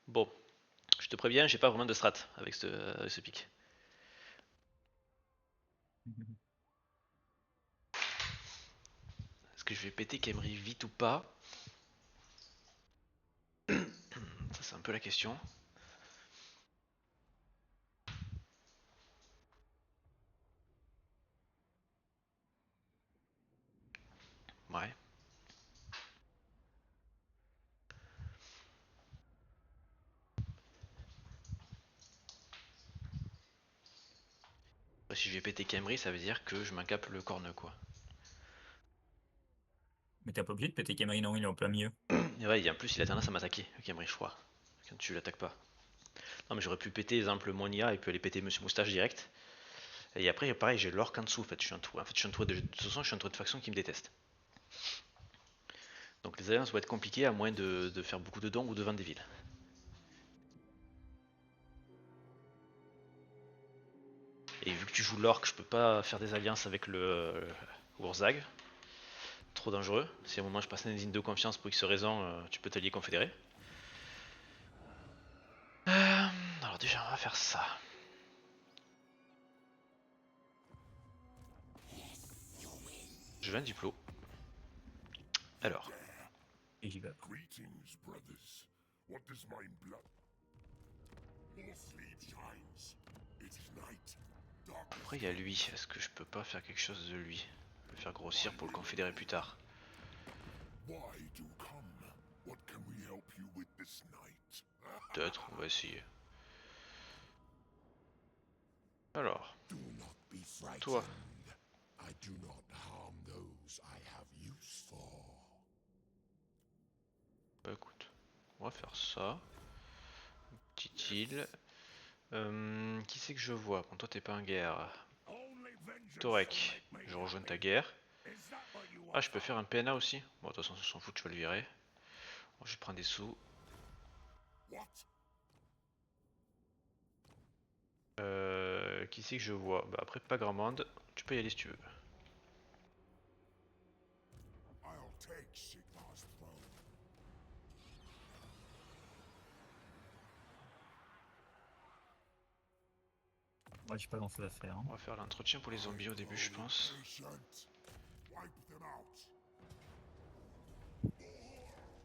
Bon, je te préviens, j'ai pas vraiment de strat avec ce pic. Est-ce que je vais péter Khemri vite ou pas? Ça c'est un peu la question. Ouais. Si je vais péter Khemri, ça veut dire que je m'incape le corne quoi. Mais t'es pas obligé de péter Cameron, non, il est en plein milieu. Et ouais, en plus il a tendance à m'attaquer, Khemri je crois. Quand tu l'attaques pas. Non mais j'aurais pu péter exemple Monia et puis aller péter Monsieur Moustache direct. Et après pareil j'ai l'orc en dessous en fait. Je suis entouré. En fait je suis entouré de toute façon je suis entouré de factions qui me détestent. Donc les alliances vont être compliquées à moins de faire beaucoup de dons ou de vendre des villes. Et vu que tu joues l'orc, je peux pas faire des alliances avec le Urzag. Trop dangereux. Si à un moment je passe un insigne de confiance pour X raison, tu peux t'allier confédéré. Alors déjà on va faire ça. Je veux un diplôme. Alors, Et j'y vais. Greetings, brothers. What does my blood? More sleep shines. It is night. après Darkness il y a lui. Est-ce que je peux pas faire quelque chose de lui? Le faire grossir pour le confédérer plus tard. why do come? What can we help you with this night? Peut-être, on va essayer. Alors, Do not be toi. frightened. I do not harm those I have use for. Bah écoute, on va faire ça. Petite île. Qui c'est que je vois? Bon, toi t'es pas en guerre. Only vengeance shall Torek, make me je rejoins ta happy. guerre. Is that what you Ah, je peux offer? faire un PNA aussi? Bon, de toute façon, on s'en fout, tu vas le virer. Bon, je prends des sous. What? Qui c'est que je vois? Bah après, pas grand monde. Tu peux y aller si tu veux. I'll take Sigmar's throne. Moi, j'ai pas grand chose à faire. Hein. On va faire l'entretien pour les zombies au début, je pense. Patient. Wipe them out.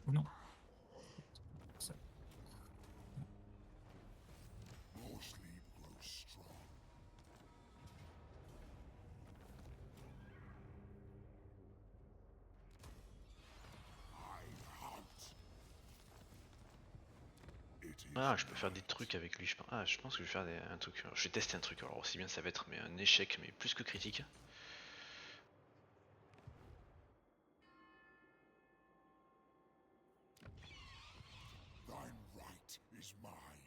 Ou non. Ça. More sleep grows strong. I hunt. It is Ah, je peux faire des night. trucs avec lui, je pense. Ah, je pense que je vais faire un truc. Alors, je vais tester un truc, alors aussi bien ça va être mais un échec, mais plus que critique. Thine right is mine.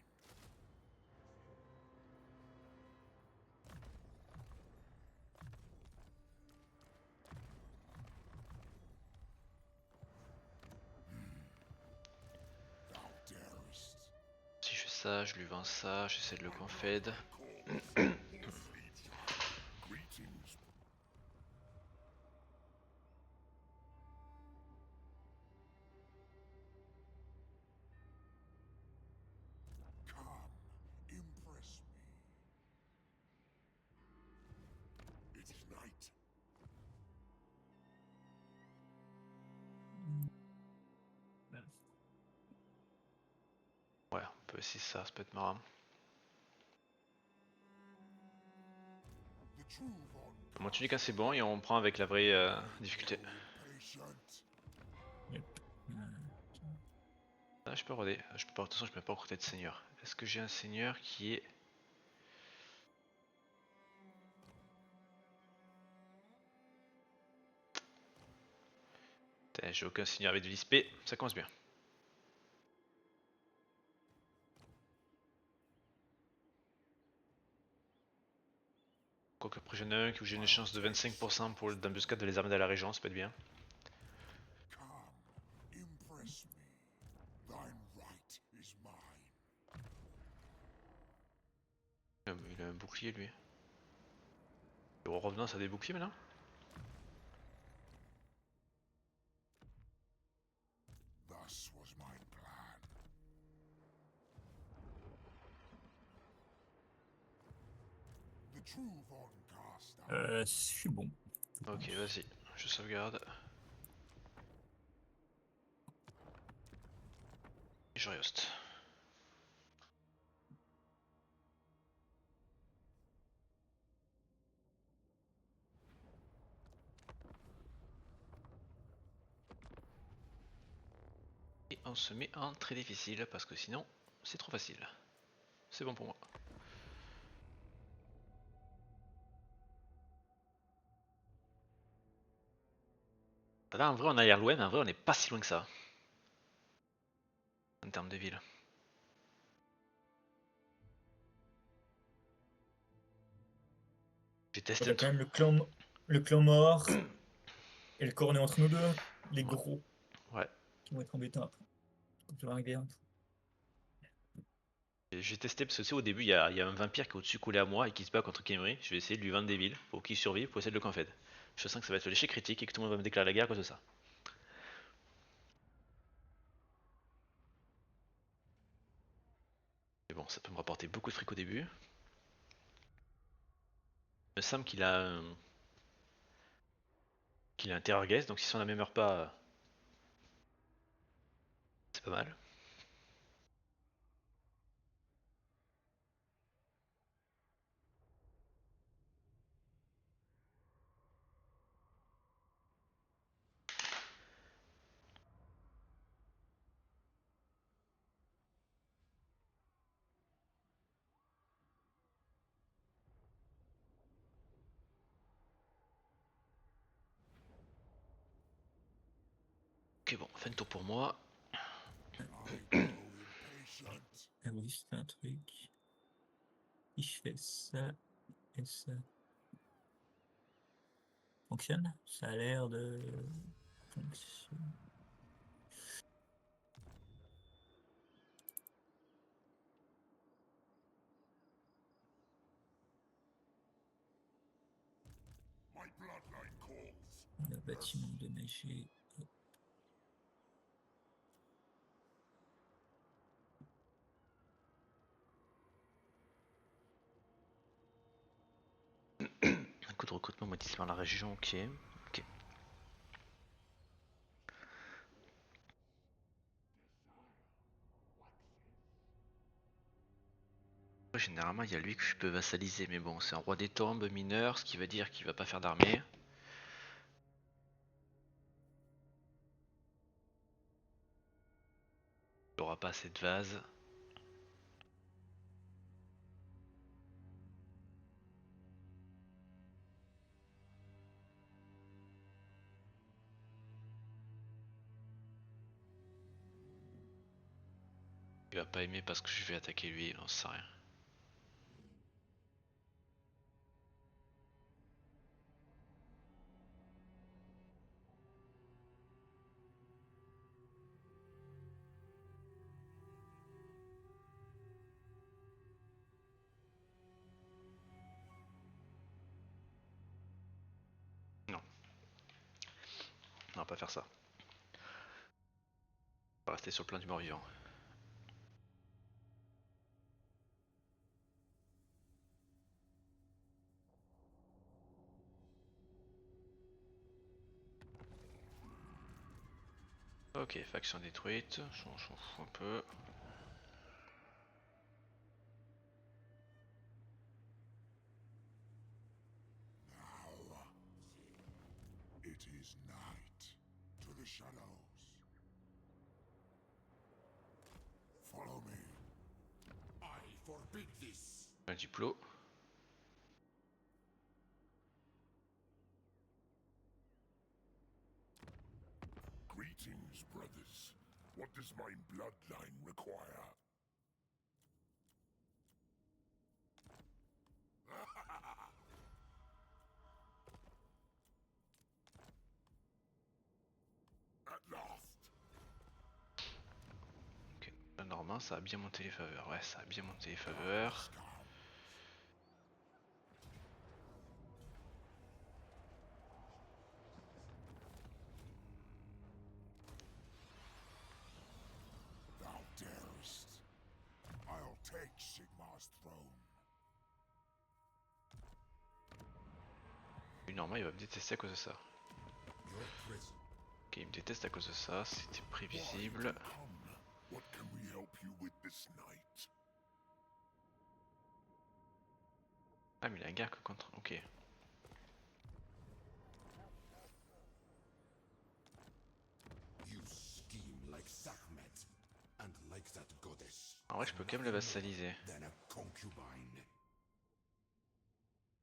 Thou darest. Si je fais ça, je lui vends ça, j'essaie de le confède. More sleep shine. Greetings. Come, impress me. It is night. Ouais, on peut essayer ça peut être marrant. The true Von On continue quand c'est bon et on prend avec la vraie difficulté. Patient. Yep. Ah, je peux roder. Je peux pas, de toute façon, je peux pas recruter de seigneur. Est-ce que j'ai un seigneur qui est. Putain, j'ai aucun seigneur avec de l'ISP, ça commence bien. Quoique après j'en ai un où j'ai une chance de 25% pour d'embuscade de les armées de la région, ça peut être bien. Come, impress me. Thine right is mine. Il a un bouclier lui. Le roi revenant ça a des boucliers maintenant? Thus was my plan. true Von Caster. Je suis bon. je Ok, pense. vas-y, je sauvegarde. Et je reste. Et on se met en très difficile parce que sinon c'est trop facile. C'est bon pour moi. Là en vrai on a l'air loin, mais en vrai on n'est pas si loin que ça. En termes de ville. J'ai Il testé y un a quand truc. même le clan mort et le cornet entre nous deux, les Ouais. gros, Ouais. qui vont être embêtants après. Quand tu vas arriver un truc. J'ai testé parce que tu sais, au début il y a un vampire qui est au-dessus collé à moi et qui se bat contre Khemri. Je vais essayer de lui vendre des villes pour qu'il survive pour essayer de le confed. Je sens que ça va être l'échec critique et que tout le monde va me déclarer la guerre à cause de ça. Mais bon, ça peut me rapporter beaucoup de fric au début. Il me semble qu'il a un terror guest, donc si son âme ne meurt pas, c'est pas mal. Ok bon, fin de tour pour moi. I grow impatient. Ah oui, c'est un truc. Si je fais ça et ça. Fonctionne? Ça a l'air de fonctionner. My bloodline calls. Le bâtiment de magie. Un coup de recrutement motivé par la région, ok. Ok. Généralement, il y a lui que je peux vassaliser, mais bon, c'est un roi des tombes mineur, ce qui veut dire qu'il va pas faire d'armée. Il aura pas assez de vases. Il va pas aimer parce que je vais attaquer lui, on sait rien. Non, on va pas faire ça. On va rester sur le plan du mort-vivant. Ok, faction détruite, on s'en fout un peu. Now it is night. To the shadows. Follow me. I forbid this. Un diplôme. Greetings, brothers. What does my bloodline require? At last. Ok, la Normand, ça a bien monté les faveurs. Ouais, ça a bien monté les faveurs. Scout. Thou darest. I'll take Sigmar's throne. normalement il va me détester à cause de ça. Your presence. Ok, il me déteste à cause de ça, c'était Why prévisible. come? What can we help you with this night? Ah mais il a un gars que contre... Ok. You scheme like Sekhmet, and like that goddess. En vrai je peux quand même le vassaliser. Then a concubine.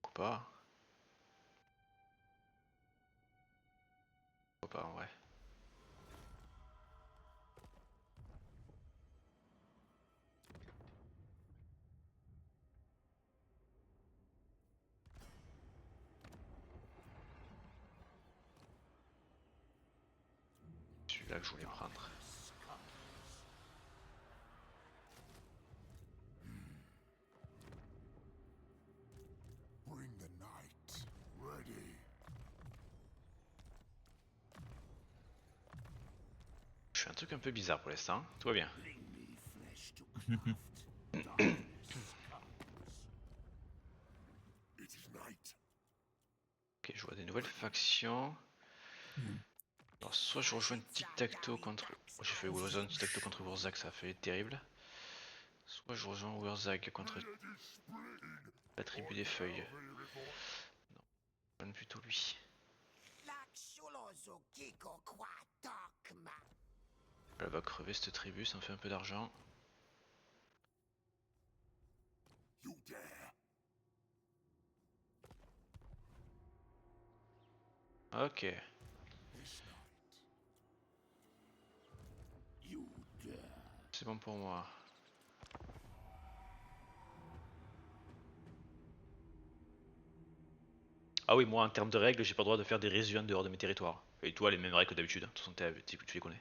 Ou pas. Ou pas en vrai. Celui-là que je voulais prendre. Bring the night. Ready. Je fais un truc un peu bizarre pour l'instant, tout va bien. Bring me flesh to craft. Darkness comes. It is night. Ok, je vois des nouvelles factions. Alors soit je rejoins Tic-Tac-Toe contre... Oh, j'ai fait Warzone Tic-Tac-Toe contre Wurzag, ça a fait terrible. Soit je rejoins Wurzag contre la tribu des feuilles. Non, je rejoins plutôt lui. Elle va crever cette tribu, ça me fait un peu d'argent. You dare. Ok, This night. You dare. c'est bon pour moi. Ah oui, moi en termes de règles, j'ai pas le droit de faire des régions dehors de mes territoires. Et toi, les mêmes règles que d'habitude, hein. De toute façon, tu les connais.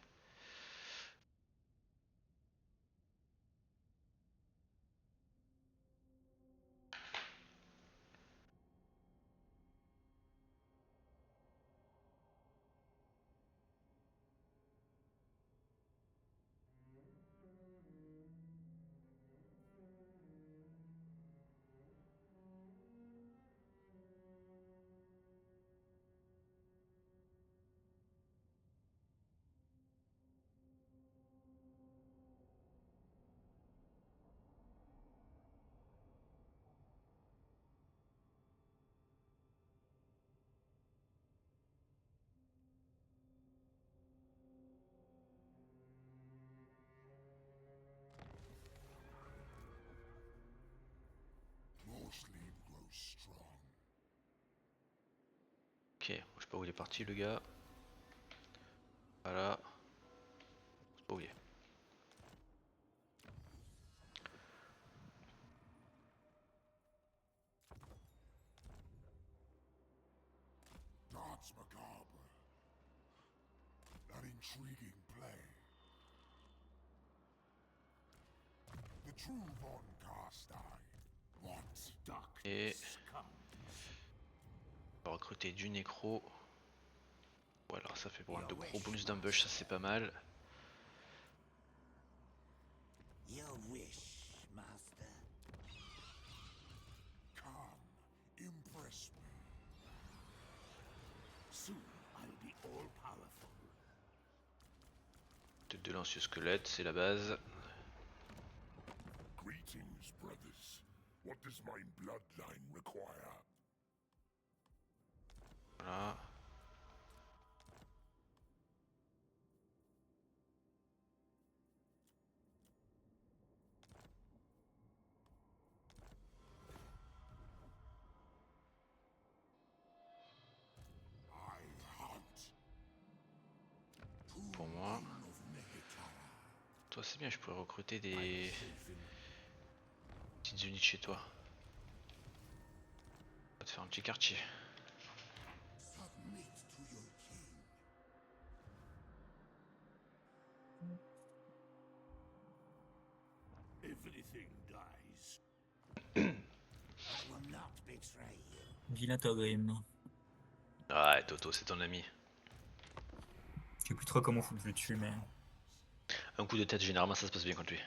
More sleep grows strong. Ok, je sais pas où il est parti le gars. Voilà. Je sais pas où il est. Gods macabre. That intriguing play. The true Von Carstai. What Et darkness comes? on va recruter du nécro. Voilà, ça fait bon, de gros bonus d'ambush, ça c'est pas mal. Your wish, master. Come, impress me. Soon I'll be all powerful. Tête de lancieux squelette, c'est la base. Greetings, brothers. What does my bloodline require? Voilà. I hunt. Pour moi. Of Neketara. Toi c'est bien, je pourrais recruter des Safe in petites unités chez toi. On va te faire un petit quartier. submit to your king. Everything dies. I will not betray you. Vilain Torgrim. Ouais, Toto, c'est ton ami. Je sais plus trop comment faut que je le tue, mais. Un coup de tête, généralement ça se passe bien contre lui.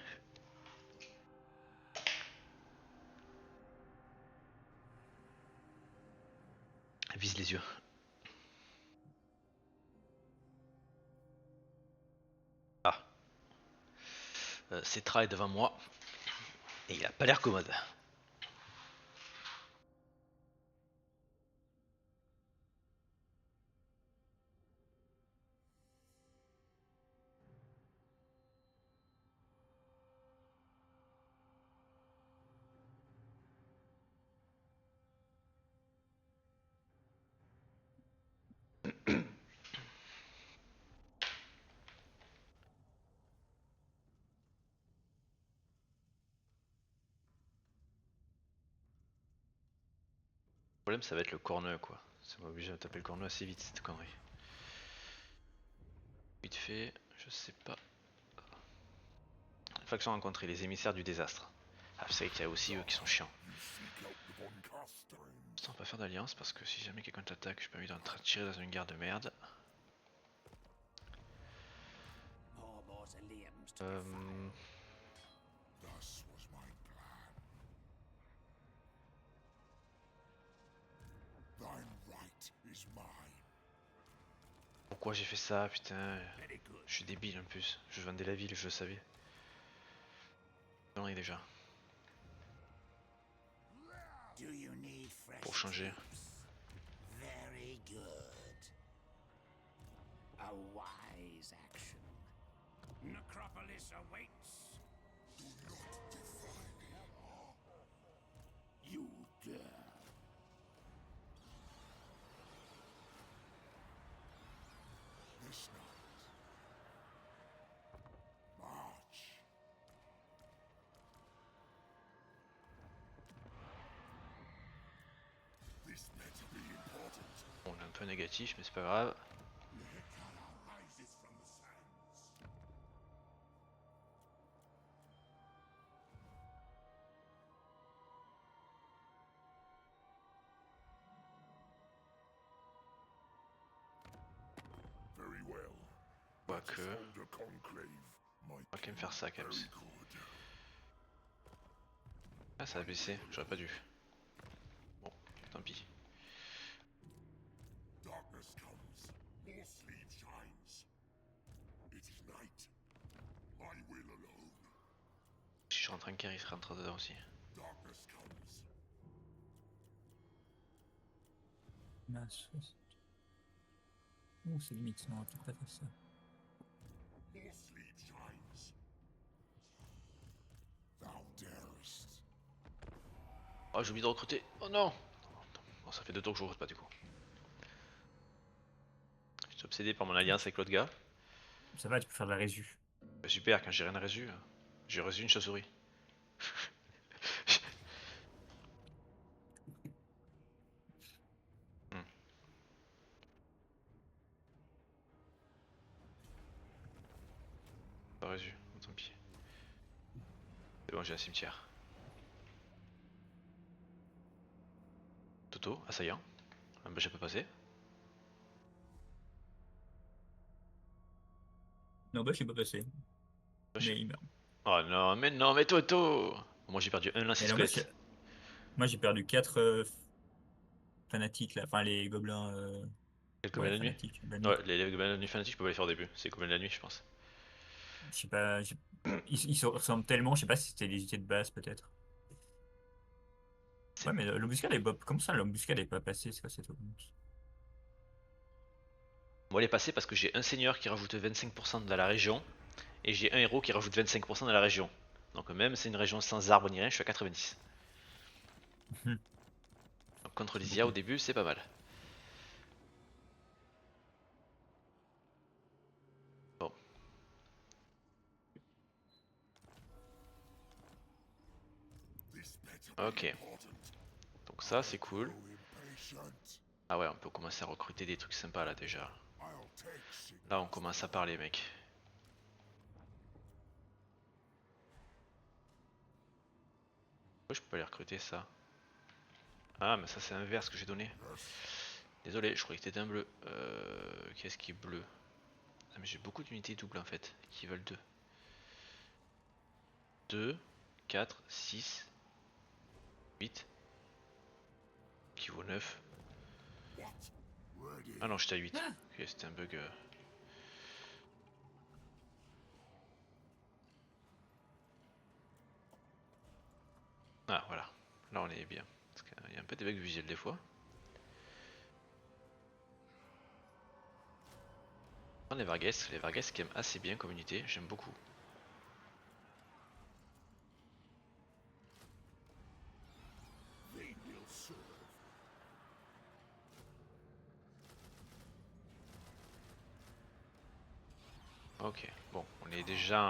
Vise les yeux. Ah. Cetra est devant moi. Et il a pas l'air commode. Le problème ça va être le corneux quoi. Ça m'a obligé de taper le corneux assez vite cette connerie. Vite fait, je sais pas. Faction rencontrée, les émissaires du désastre. Ah, c'est vrai qu'il y a aussi eux qui sont chiants. You seek out the Von Carstein. On va pas faire d'alliance parce que si jamais quelqu'un t'attaque, je peux envie d'en tirer dans une guerre de merde. More mausoleums to be found. Thus was my plan. Thine right is mine. Pourquoi j'ai fait ça, putain? Very good. Je suis débile en plus. Je vendais la ville, je le savais. Connerie déjà. Do you need fresh Pour changer. troops? Very good. A wise action. Necropolis awaits. Do not defy me. You dare. This night. March. This better be important. On est un peu négatif, mais c'est pas grave. Nehekara rises from the sands. Very well. Quoique. Hold a conclave. My On va quand même faire ça quand même. very good. Ah, ça a baissé, j'aurais pas dû. Bon, tant pis. Darkness comes. More sleep shines. It is night. I will alone. Si je rentre en guerre, il se rentre dedans aussi. Darkness comes. Mince. Oh, c'est limite, non, on va peut-être pas faire ça. More sleep shines. Thou darest. Oh, j'ai oublié de recruter. Oh non! Bon, ça fait 2 tours que je recrute pas du coup. Je suis obsédé par mon alliance avec l'autre gars. Ça va, tu peux faire de la résu. Bah, super, quand j'ai rien résu, j'ai reçu une chauve-souris. Pas reçu, tant pis. C'est bon, j'ai un cimetière. Toto, assaillant. Ah bah, je peux passer. Non, bah, je suis pas passé. Bah, je- Mais il meurt. Oh non, mais Toto! Moi j'ai perdu un lance Et là, moi, squelette. moi, j'ai perdu 4 fanatiques, là. Enfin, les gobelins. Quel gobelin Ouais, de la nuit? fanatiques. La nuit. Ouais, les gobelins de la nuit fanatiques, je peux pas les faire au début. C'est les gobelins de la nuit, je pense. Je sais pas. Ils se ressemblent tellement, je sais pas si c'était les unités de base, peut-être. C'est- Ouais, mais l'embuscade est pas. Comment ça, l'embuscade est pas passée? C'est quoi cette augmente? Moi, elle est passée parce que j'ai un seigneur qui rajoute 25% dans la région et j'ai un héros qui rajoute 25% dans la région. Donc, même c'est une région sans arbre ni rien, je suis à 90. Donc, contre les IA au début, c'est pas mal. Bon, This better be ok. important. Donc, ça, c'est cool. Grow impatient. Ah ouais, on peut commencer à recruter des trucs sympas là déjà. I'll take signals. Là, on commence à parler, mec. Pourquoi je peux pas les recruter ça? Ah, mais ça, c'est inverse que j'ai donné. Désolé, je croyais que c'était un bleu. Qu'est-ce qui est bleu? Ah, mais j'ai beaucoup d'unités doubles en fait, qui veulent 2. 2, 4, 6, 8, qui vaut 9. What? Ready. Ah non, j'étais à 8. Ok, c'était un bug. Ah voilà, là on est bien. Parce qu'il y a un peu des bugs visuels des fois. Les Vargas c'est quand même assez bien comme unité, j'aime beaucoup. They will serve. Ok, bon, on est déjà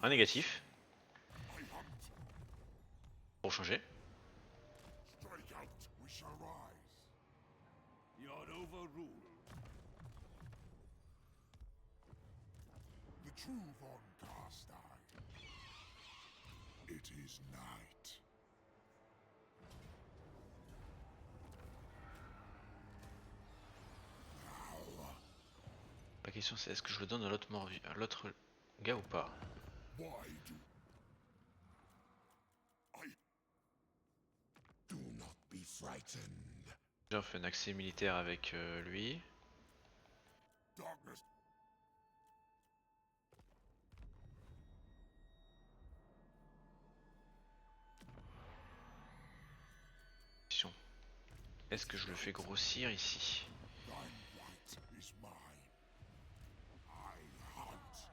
en négatif, I hunt. pour changer. Strike out. We shall rise. You're overruled. The true Von Carstein. It is night. Now, La question c'est est-ce que je le donne à l'autre gars ou pas? why do I do not be frightened? Déjà on fait un accès militaire avec lui. Darkness. Question. Est-ce que je le fais grossir ici? Thine right is mine. I hunt.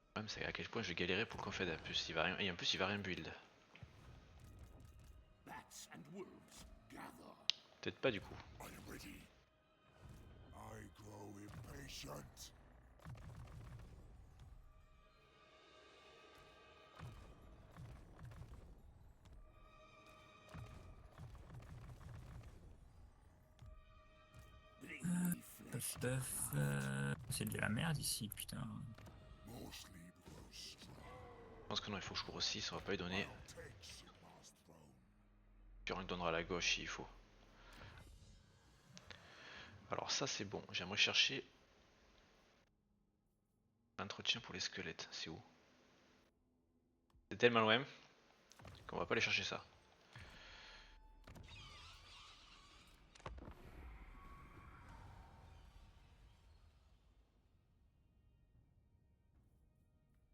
Le problème c'est à quel point je vais galérer pour le confed. En plus il va rien, et en plus il va rien build. Bats and wolves gather. Peut-être pas du coup. I am ready. I grow impatient. Bring me Puff flesh. puff. C'est de la merde ici, putain. More sleep grows strong. Je pense que non, il faut que je grossisse, on va pas lui donner. I'll take Sigmar's throne. Puis on lui donnera à la gauche s'il faut. Alors ça c'est bon, j'aimerais chercher l'entretien pour les squelettes, c'est où? C'est tellement loin qu'on va pas aller chercher ça.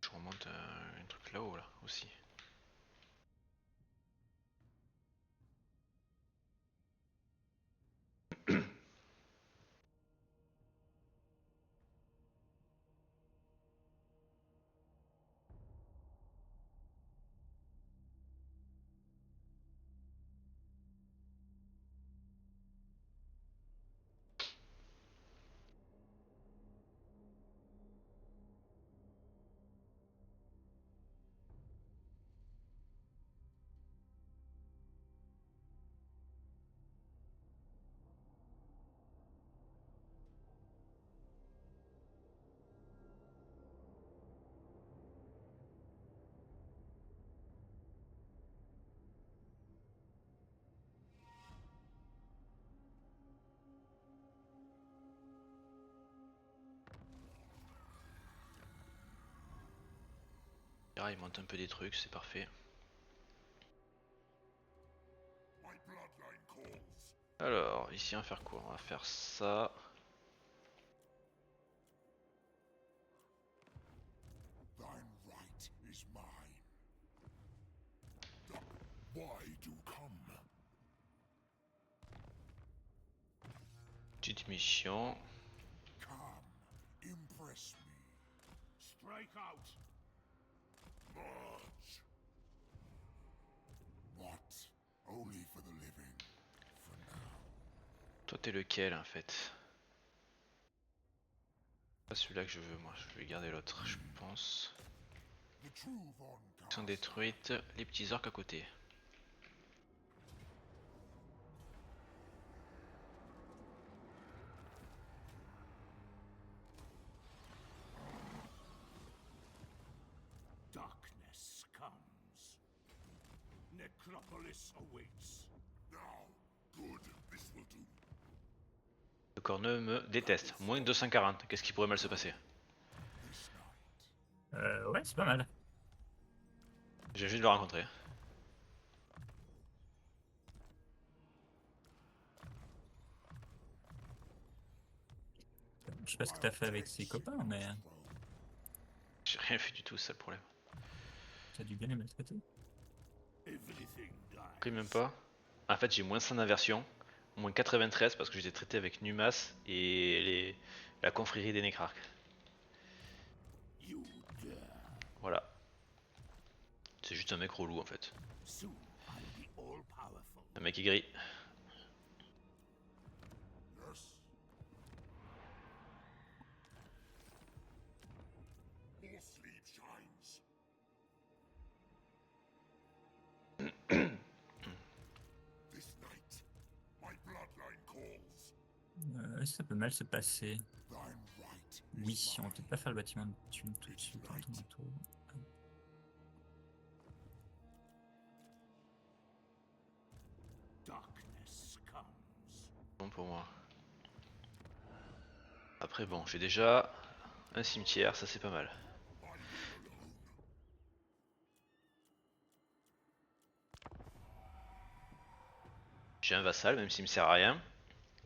Je remonte un truc là-haut là aussi. Là, il monte un peu des trucs, c'est parfait. My bloodline calls. Alors, ici on va faire quoi? On va faire ça. Thine right is mine. Why do come? Petite mission. Come, impress me. Strike out. March. What? Only for the living. For now. Toi t'es lequel en fait? Pas celui-là que je veux moi, je vais garder l'autre je pense. The true Von Ils sont Carstein. détruites, les petits orques à côté. Darkness comes. Necropolis awaits. Now, good. This will do. Le corneux me déteste. Moins de 240, qu'est-ce qui pourrait mal se passer? This night. Ouais, c'est pas mal. J'ai juste de le rencontrer. Je sais pas ce que t'as fait avec ses copains, mais J'ai rien fait du tout, c'est ça le problème. t'as dû bien les maltraiter. Everything dies. Après même pas. En fait j'ai moins 100 d'inversion, moins 93 parce que je les ai traités avec Numas et la confrérie des Nécrarques. You dare. Voilà. C'est juste un mec relou en fait. Soon I'll be all powerful. Un mec aigri. Yes. More sleep shines. This night, my bloodline calls. Ça peut mal se passer. Thine right. Oui, on va peut-être pas faire le bâtiment de thune tout de suite. Attends un tour. Darkness comes. Bon pour moi. Après bon, j'ai déjà un cimetière, ça c'est pas mal. J'ai un vassal, même s'il me sert à rien.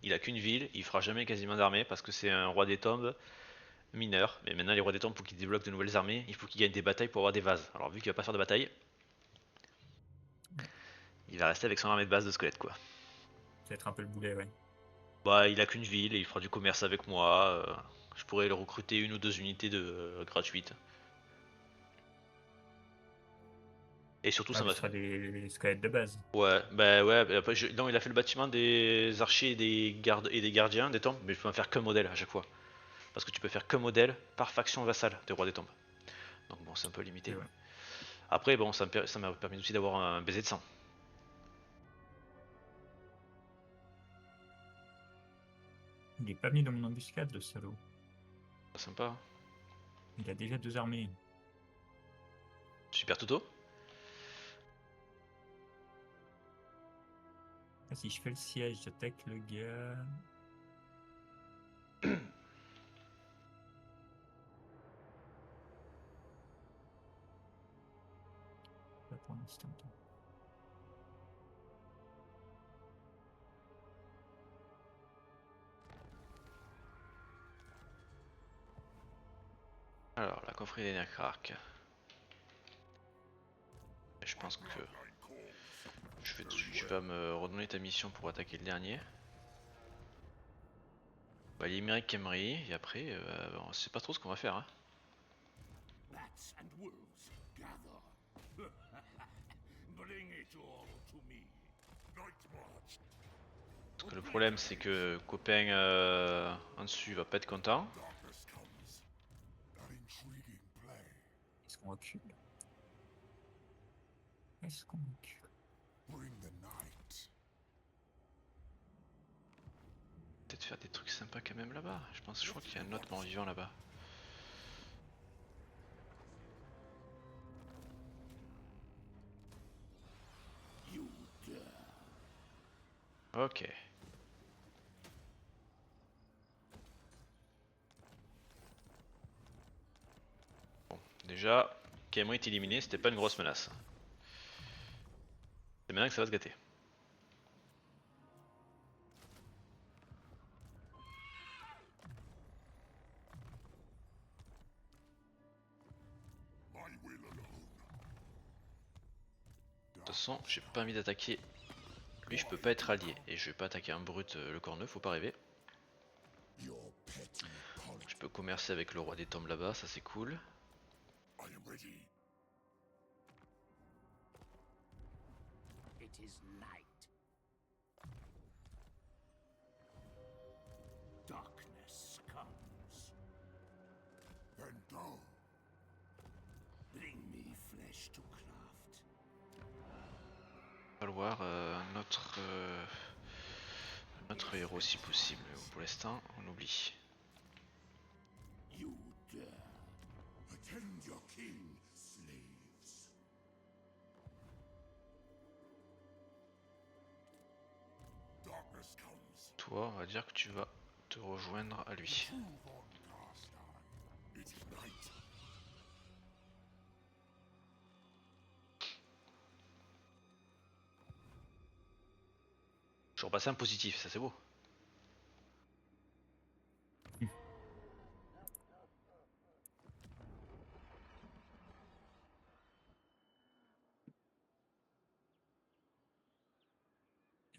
Il a qu'une ville, il fera jamais quasiment d'armée parce que c'est un roi des tombes mineur. Mais maintenant les rois des tombes, pour qu'ils débloquent de nouvelles armées, il faut qu'ils gagnent des batailles pour avoir des vases. Alors vu qu'il va pas faire de bataille, il va rester avec son armée de base de squelettes quoi. Peut-être un peu le boulet, ouais. Bah il a qu'une ville et il fera du commerce avec moi. Je pourrais le recruter une ou deux unités gratuites. Et surtout ça Ah, m'a ce sera des squelettes de base. Ouais, bah après, non, il a fait le bâtiment des archers et des gardes et des gardiens des temples, mais je peux en faire qu'un modèle à chaque fois. Parce que tu peux faire qu'un modèle par faction vassale des rois des temples. Donc bon, c'est un peu limité. Et ouais. Après, bon, ça m'a permis aussi d'avoir un baiser de sang. Il est pas venu dans mon embuscade, le salaud. C'est sympa. Hein. Il a déjà 2 armées. Super Toto. Ah, si je fais le siège, j'attaque le gars. Pas pour l'instant. Alors, la confrérie des Necrarques. Je pense que tu vas me redonner ta mission pour attaquer le dernier. Bah, Limerick Emery, et après, on sait pas trop ce qu'on va faire. Hein. Bats and wolves, gather. Bring it all to me. Night march. Parce que le problème, c'est que copain en dessus va pas être content. Darkness comes. That intriguing play. Est-ce qu'on recule? Est-ce qu'on recule? Bring the night. Peut-être faire des trucs sympas quand même là-bas. Je crois qu'il y a un autre mort vivant là-bas. You dare. Ok. Bon, déjà, Cameron est éliminé, c'était pas une grosse menace. C'est maintenant que ça va se gâter. My will alone. De toute façon, j'ai pas envie d'attaquer. Lui, je peux pas être allié. Et je vais pas attaquer un brut le corneux, faut pas rêver. Your petty politics. Je peux commercer avec le roi des tombes là-bas, ça c'est cool. I am ready. It is night. Darkness comes. Then go. Bring me flesh to craft. On va le voir notre héros si possible. Pour l'instant, on oublie. You dare. Attend your king, slaves. Darkness comes. Toi, on va dire que tu vas te rejoindre à lui. Move on, Cast. It is night. Je repasse un positif, ça c'est beau.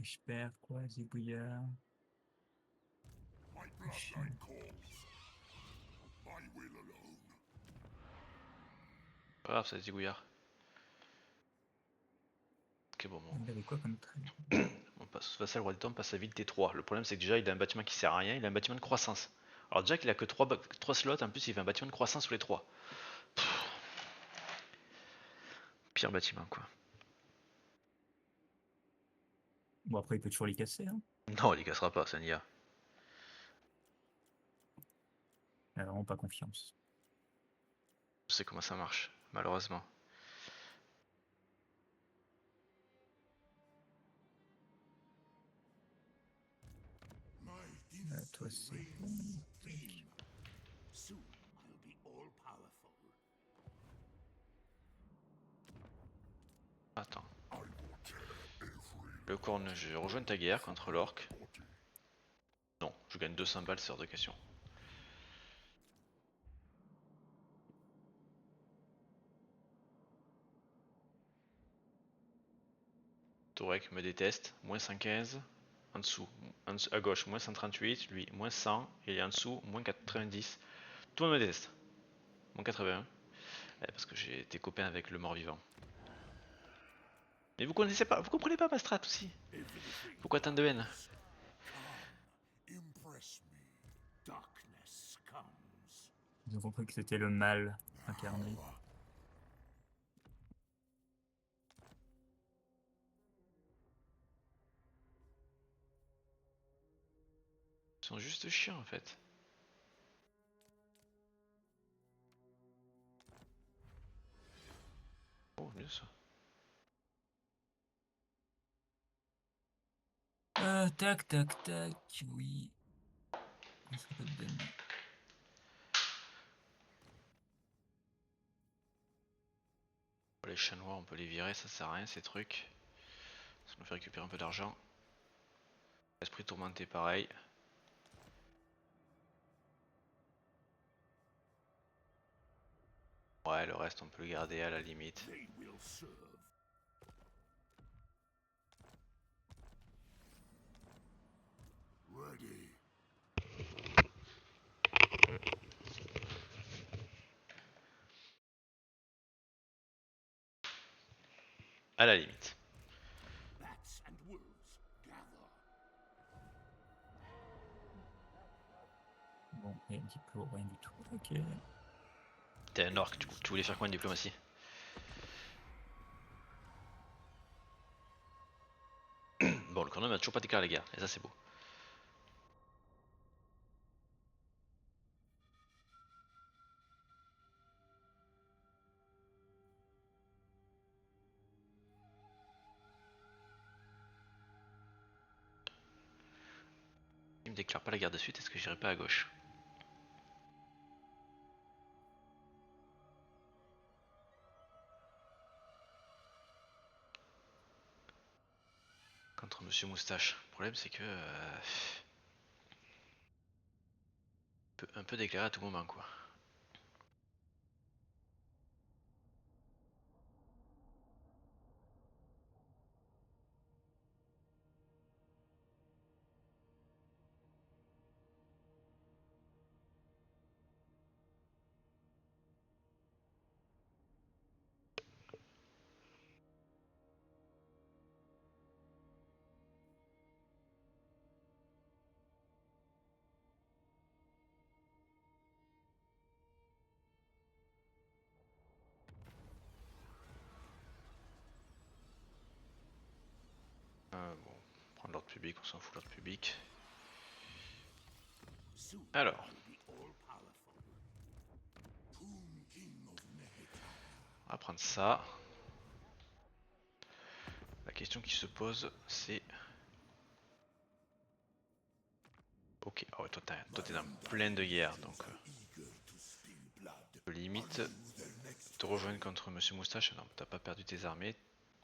Et je perds quoi, zigouillard? My bloodline calls. My will alone. Pas grave, ça zigouillard. Ok, bon, bon. Il avait quoi comme trait? On passe face à le roi des temps, on passe à vite T3. Le problème, c'est que déjà, il a un bâtiment qui sert à rien, il a un bâtiment de croissance. Alors, déjà qu'il a que 3 slots, en plus, il fait un bâtiment de croissance sur les 3. Pire bâtiment, quoi. Bon, après, il peut toujours les casser. Hein. Non, il les cassera pas, c'est un IA. Il a vraiment pas confiance. Je sais comment ça marche, malheureusement. Toi, c'est bon. Soon I'll be all powerful. Attends. I will tear every Le corne, je rejoins ta guerre contre l'orc. Non, je gagne 200 balles, c'est hors de question. Torek me déteste, moins 115. En dessous, à gauche, moins 138. Lui, moins 100. Et en dessous, moins 90. Tout le monde me déteste. Moins 81. Parce que j'ai été copain avec le mort-vivant. Mais vous connaissez pas, vous comprenez pas ma strat aussi. everything. Pourquoi tant de haine? Come, impress me. Darkness comes. Ils ont compris que c'était le mal incarné. Ils sont juste chiants en fait. Oh, mieux ça. Tac, tac, tac, oui. Ça serait pas de donner. Les chats noirs, on peut les virer, ça sert à rien ces trucs. Ça nous fait récupérer un peu d'argent. Esprit tourmenté, pareil. Ouais, le reste, on peut le garder à la limite. They will serve. Ready. À la limite. Bats and wolves, gather. Bon, et diplôme, rien du tout. Ok. T'es un orc, du coup. Tu voulais faire quoi en diplomatie? Bon, le cornet m'a toujours pas déclaré la guerre, et ça c'est beau. Il me déclare pas la guerre de suite, est-ce que j'irai pas à gauche? Contre Monsieur Moustache. Le problème c'est que... peut un peu déclarer à tout moment quoi. Bon, prendre l'ordre public, on s'en fout l'ordre public. Soon Alors, I'll be all powerful. Coon King of Nehetar. on va prendre ça. La question qui se pose c'est... Ok, ah ouais, toi t'es dans plein de guerres, donc... Eager to spill blood. limite, The next te rejoindre contre Monsieur Moustache, non, t'as pas perdu tes armées,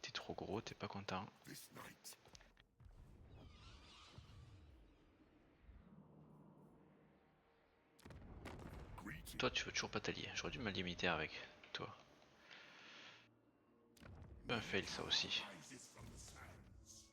t'es trop gros, t'es pas content. this night. Greeting. Toi tu veux toujours pas t'allier, j'aurais dû me limiter avec toi. Un fail ça aussi. Rises from the sands.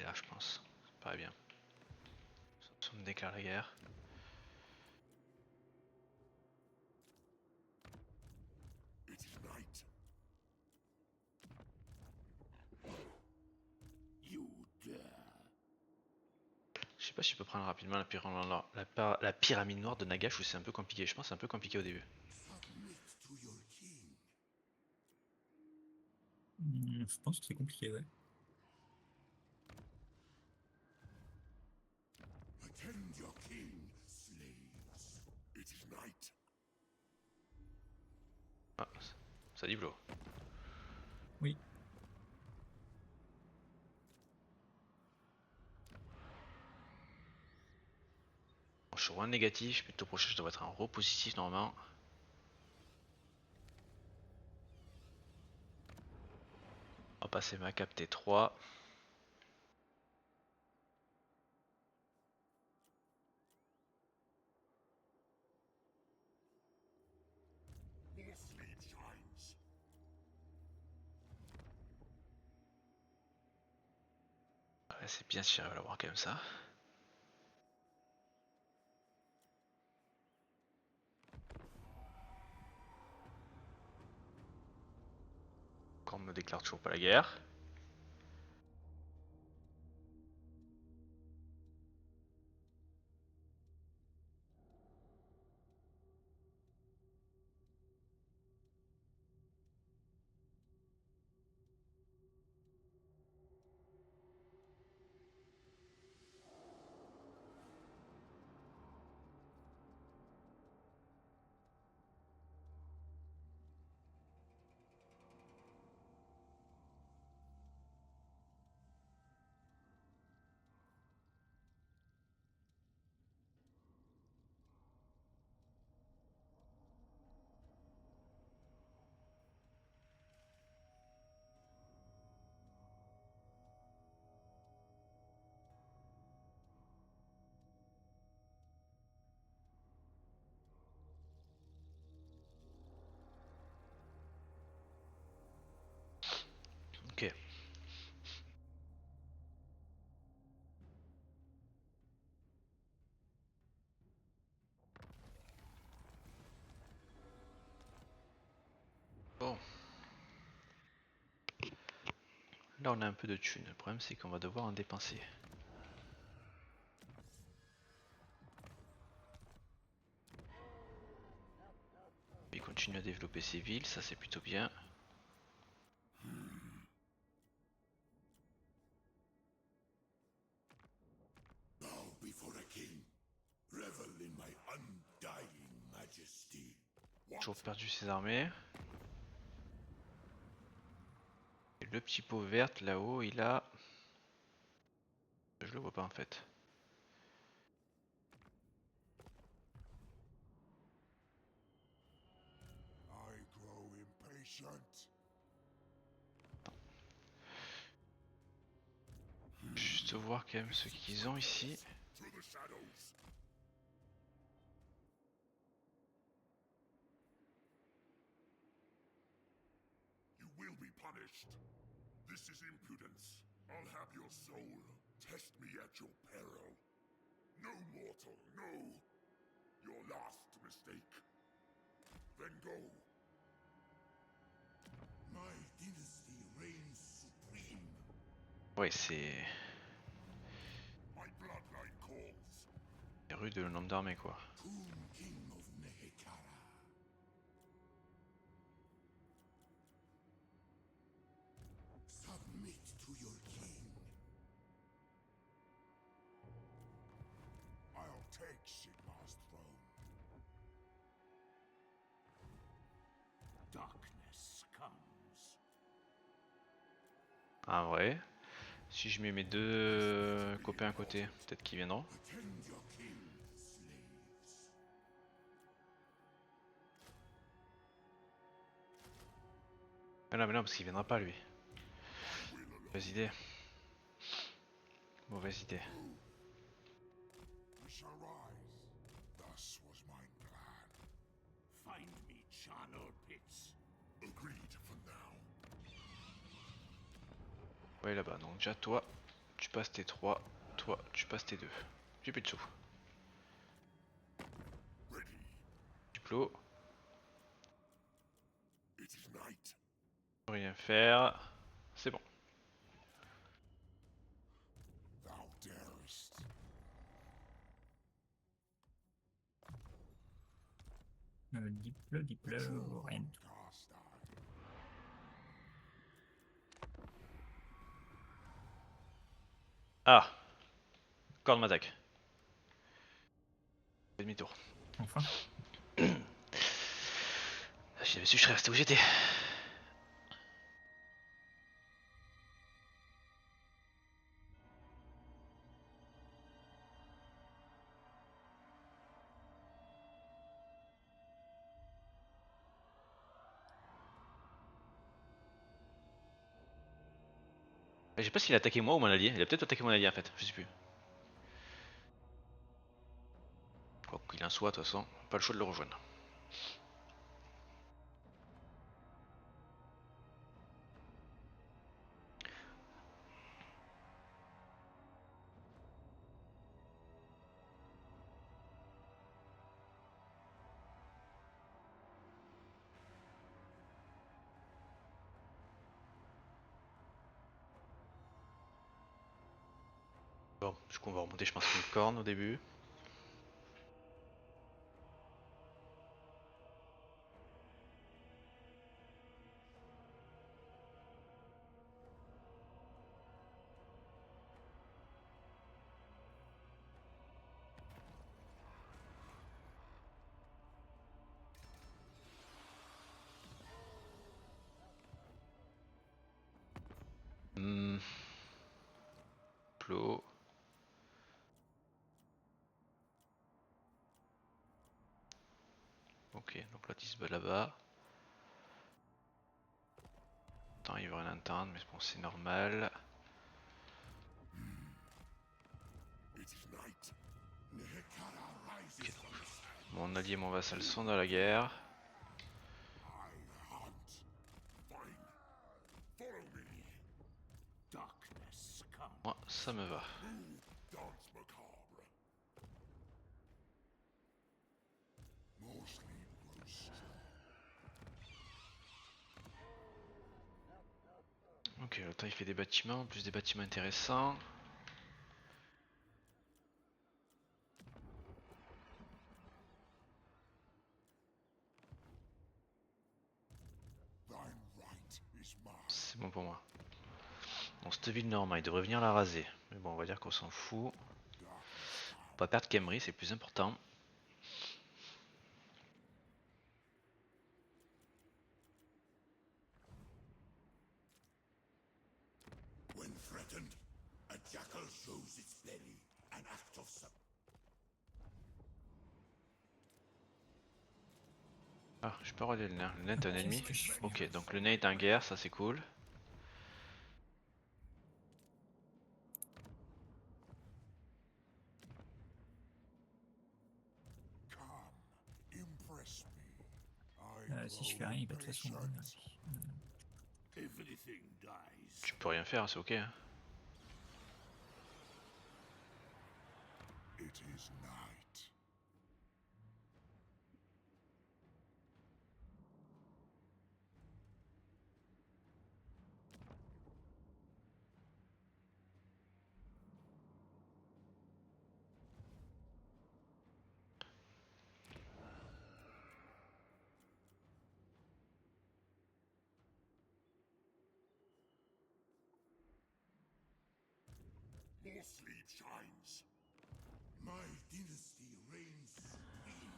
là, je pense. Ça me paraît bien. Ça me déclare la guerre. It is night. You dare. Je sais pas si je peux prendre rapidement la pyramide noire de Nagash ou c'est un peu compliqué. Je pense que c'est un peu compliqué au début. Submit to your king. Je pense que c'est compliqué, ouais. Attend your king, slaves. It is night. Ah, ça dit Vlo. Oui. Je suis en négatif, plutôt prochain je devrais être en repositif normalement. On va passer ma cap T3. More sleep shines. Ouais, c'est bien si j'arrive à l'avoir comme ça. Quand on me déclare toujours pas la guerre. Ok. Bon. Là on a un peu de thunes. Le problème c'est qu'on va devoir en dépenser. Il continue à développer ses villes, ça c'est plutôt bien. Bow before a king. Revel in my undying majesty. Toujours perdu ses armées. Et le petit pot vert là-haut, il a... Je le vois pas en fait. I grow impatient. Juste voir quand même ce qu'ils ont ici. Through the shadows. You will be punished. This is impudence. I'll have your soul. Test me at your peril. No mortal, no. Your last mistake. Then go. My dynasty reigns supreme. Ouais, c'est... My bloodline calls. C'est rude le nombre d'armées quoi. Coon King of Nehekara. Submit to your king. I'll take Sigmar's throne. Darkness comes. Ah vrai. Si je mets mes deux copains à côté, peut-être qu'ils viendront. Attend your king, slaves. Ah non mais non parce qu'il viendra pas lui. Mauvaise idée. Mauvaise idée. We shall rise. Thus was my plan. Find me charnel pits. Agreed for now. Ouais là-bas, donc déjà toi, tu passes tes 3, toi tu passes tes 2. J'ai plus de sous. Duplo. It is night. Rien faire. C'est bon. Thou darest. Diplo, rien du tout. Cast out. Ah, Corne m'attaque. Demi-tour. Enfin. Si j'avais su, je serais resté où j'étais. Je sais pas s'il a attaqué moi ou mon allié. Il a peut-être attaqué mon allié en fait, je sais plus. Quoi qu'il en soit, de toute façon, pas le choix de le rejoindre. Bon, du coup on va remonter je pense une corne au début. Hmm. Plot. Ok, donc là il se bat là-bas. Attends, il veut rien entendre, mais bon, c'est normal. It is night. Nehekara rises Ok. from the sand. Mon allié et mon vassal sont dans la guerre. I hunt. Fine. Follow me. Darkness come. Moi, ça me va. Dance macabre. More sleep grows strong. Ok, l'autre il fait des bâtiments, plus des bâtiments intéressants. Thine right is mine. C'est bon pour moi. Bon, cette ville normale, il devrait venir la raser. Mais bon, on va dire qu'on s'en fout. Darkness come. On va perdre Khemri, c'est le plus important. When threatened, a jackal shows its belly. An act of sub. Ah, je peux regarder le nain. Le nain est un ennemi. Qu'est-ce que je fais? Ok, donc le nain est en guerre, ça c'est cool. Come, impress me. I Si je fais grow rien, il va de toute façon impatient. mourir, lui. Everything dies. Tu peux rien faire, c'est ok. Hein. It is night. More sleep shines. My dynasty reigns supreme.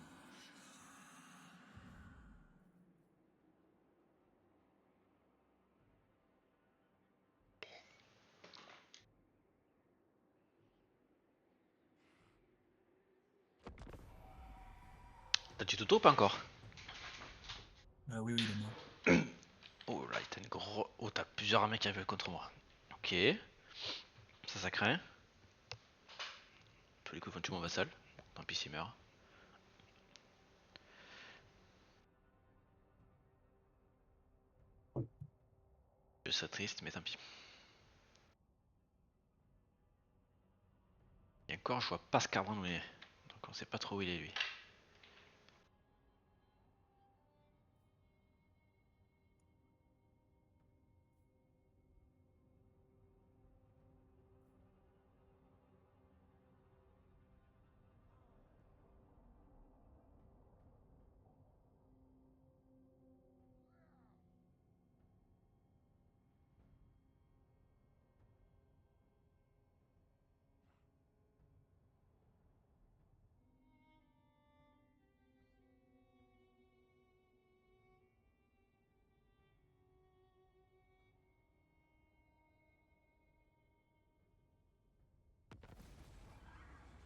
T'as du toto ou pas encore? Oui, il est mort. Oh là, t'as une gros. Oh, t'as plusieurs mecs qui veulent contre moi. Ok. Ça craint. Tous les coups, ils vont tuer mon vassal. Tant pis s'il meurt. Je serais triste, mais tant pis. Et encore, je vois pas Scarbrand où il est. Donc on sait pas trop où il est lui.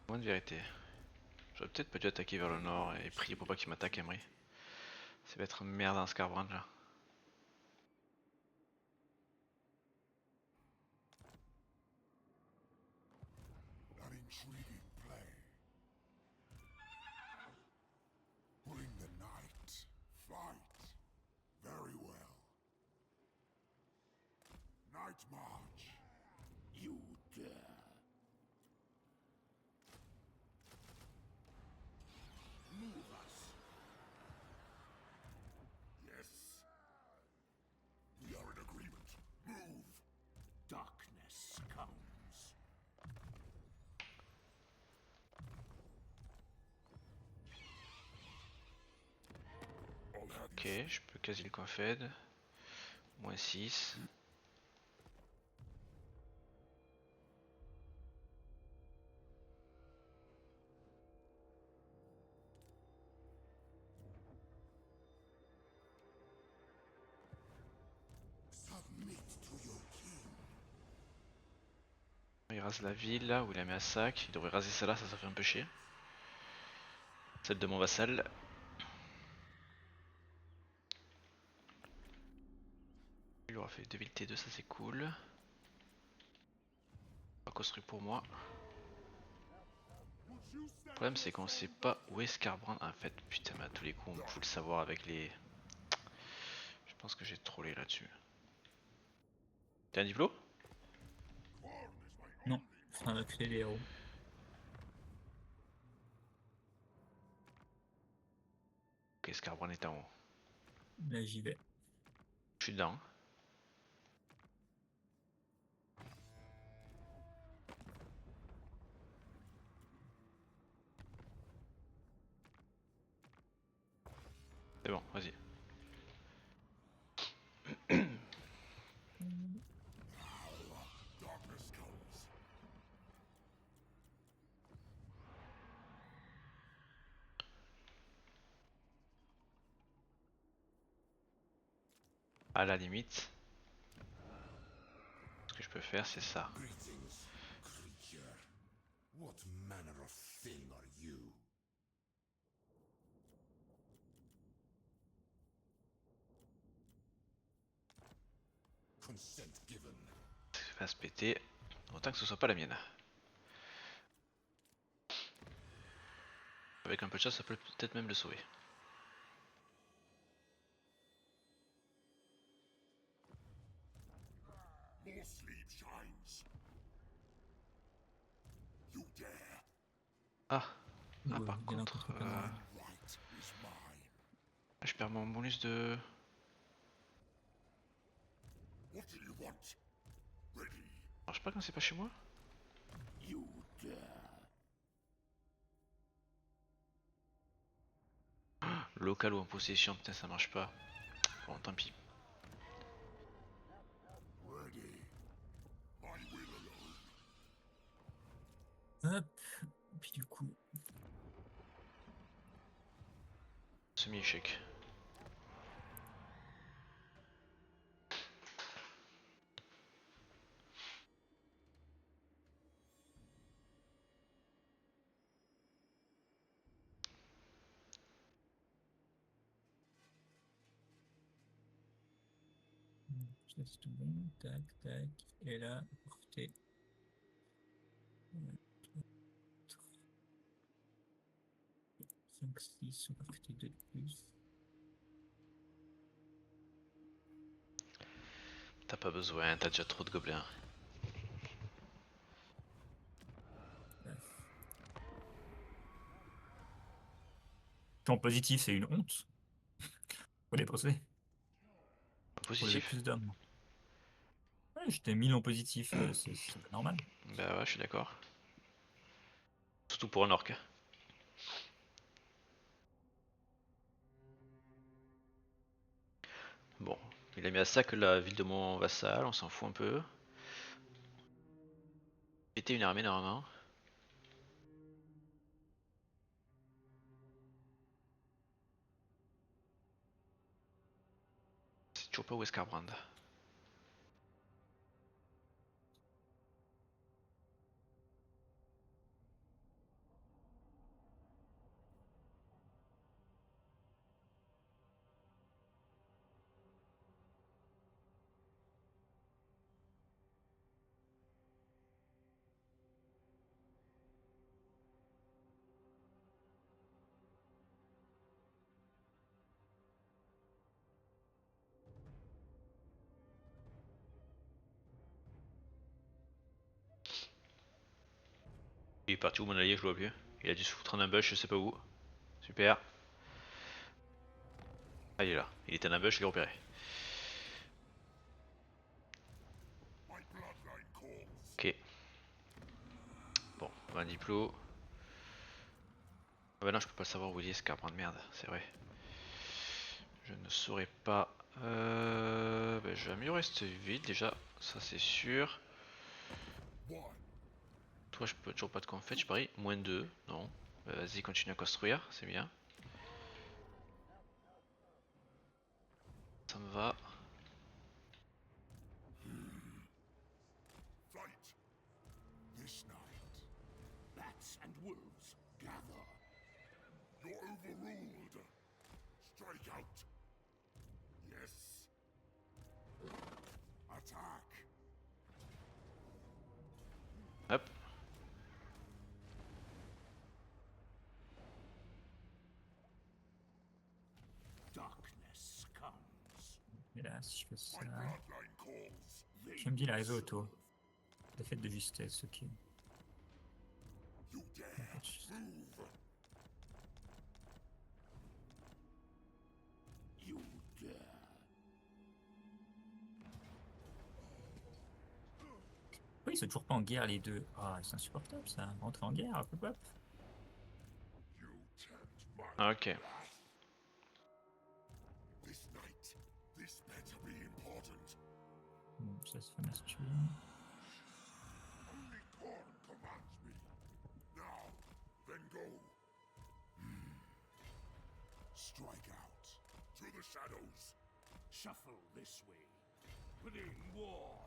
Moins de vérité. J'aurais peut-être pas dû attaquer vers le nord et prier pour pas qu'il m'attaque, Emery. Ça va être merde un Scarbrand là. An intriguing play. Pulling the knight. Fight. Very well. Night march. You dare. Move us. Yes. We are in agreement. Move. Darkness comes. I'll have Ok, you. je peux quasi le confed. Moins 6. Submit to your king. Il rase la ville là où il a mis un sac. Il devrait raser celle-là, ça fait un peu chier. Celle de mon vassal. Il aura fait 2 villes T2, ça c'est cool. Pas construit pour moi. Le problème c'est qu'on sait pas où est Scarbrand en fait. Putain, mais à tous les coups on peut le savoir avec les... Je pense que j'ai trollé là-dessus. T'as un diplôme? Non, c'est un accès les héros. Ok, Scarbrand est en haut. Là, j'y vais. Je suis dedans. C'est bon, vas-y. Darkness comes. À la limite, ce que je peux faire c'est ça. Greetings, creature. What manner of thing are you? Consent given. Va se péter. Autant que ce soit pas la mienne. Avec un peu de chance, ça peut peut-être même le sauver. More sleep shines. You dare. Ah, Ouais, par il y en a contre, contre plein de monde. Right is mine. je perds mon bonus de... What do you want? Ready. Alors, je sais pas quand c'est pas chez moi. You dare. Local ou en possession, putain ça marche pas. Bon, tant pis. Ready. My will alone. Hop. Puis du coup, Semi-échec. ça c'est tout bon. Tac, tac. Et là, portée. 5, 6, on va porter 2 de plus. T'as pas besoin, t'as déjà trop de gobelins. Paf. En positif, c'est une honte. Faut les bosser. Faut lever Positif. plus d'hommes. Ouais, je t'ai mis en positif, c'est pas normal. Bah ouais, je suis d'accord. Surtout pour un orc. Bon, il a mis à sac la ville de mon vassal, on s'en fout un peu. Péter une armée normalement. C'est toujours pas où est Skarbrand. Il est parti où mon allié, je le vois plus. Il a dû se foutre en ambush, je sais pas où. Super. Ah, il est là. Il était en ambush, je l'ai repéré. My bloodline calls. Ok. Bon, 20 diplômes. Ah bah non, je peux pas le savoir où il est Skarbrand, merde, c'est vrai. Je ne saurais pas. Bah, je vais améliorer cette ville déjà, ça c'est sûr. One. Toi, je peux toujours pas de confet, je parie. Moins 2, non. Bah, vas-y, continue à construire, c'est bien. Ça me va. Fight. This night. Bats and wolves, gather. You're overruled. Strike out. Yes. Attack. Hop. Darkness comes. Et là, si je fais ça. My bloodline calls. Je me dis, il arrive auto. Défaite de justesse, ok. You dare move. You dare. Oui, ils sont toujours pas en guerre, les deux. Ah, c'est insupportable ça. Rentrer en guerre, hop hop hop. You tempt my Ah, ok. wrath. This night. This better be important. Bon, ça se fait masturber. Only Korn commands me. Now, then go. Strike out. To the shadows. Shuffle this way. Bring war.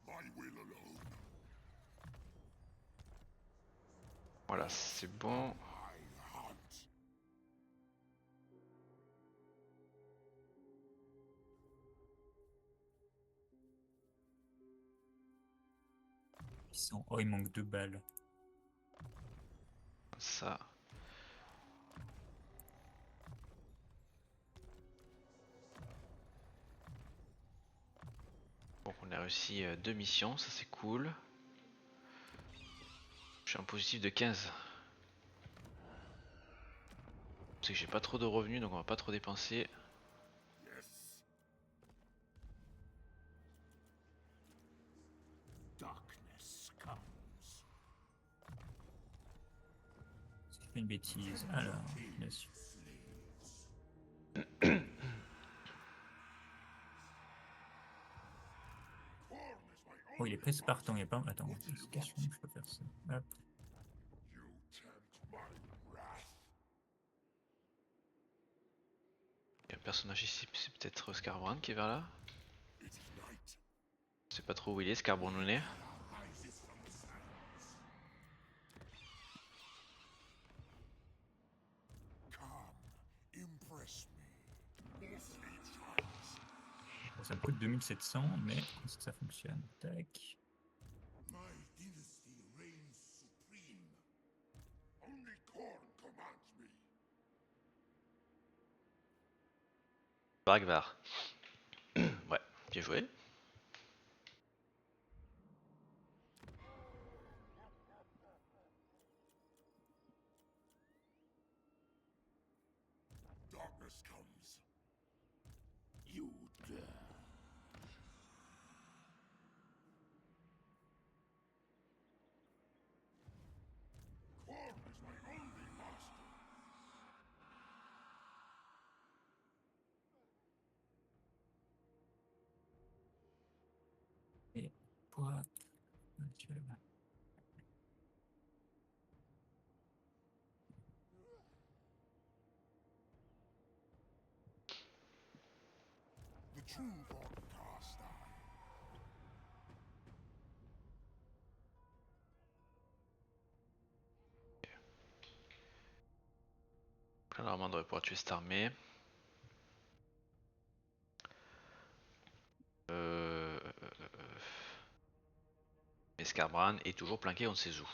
My will alone. Voilà, c'est bon. I hunt. Ils sont... Oh, il manque 2 balles. Ça. Bon, on a réussi 2 missions, ça c'est cool. Je suis en positif de 15. C'est que j'ai pas trop de revenus donc on va pas trop dépenser. Yes. Darkness comes. J'ai fait une bêtise. Alors, bien sûr. Korn is my Oh, il est only presque partant, il master. n'y a pas. Attends, question, je peux faire ça. Hop. You tempt my wrath. Il y a un personnage ici, c'est peut-être Skarbrand qui est vers là. It is night. Je sais pas trop où il est, Skarbrand Nounet. Rises from the sands. Come, impress me. More sleep shines. Bon, ça me coûte 2700, mais est-ce que ça fonctionne? Tac. My dynasty reigns supreme. Only Korn commands me. Bargvar. Ouais, bien joué. Quoi? Tu vois, The true Von Carstein. Plein d'armement devrait pouvoir tuer cette armée. Mais Skarbrand est toujours planqué on ne sait où.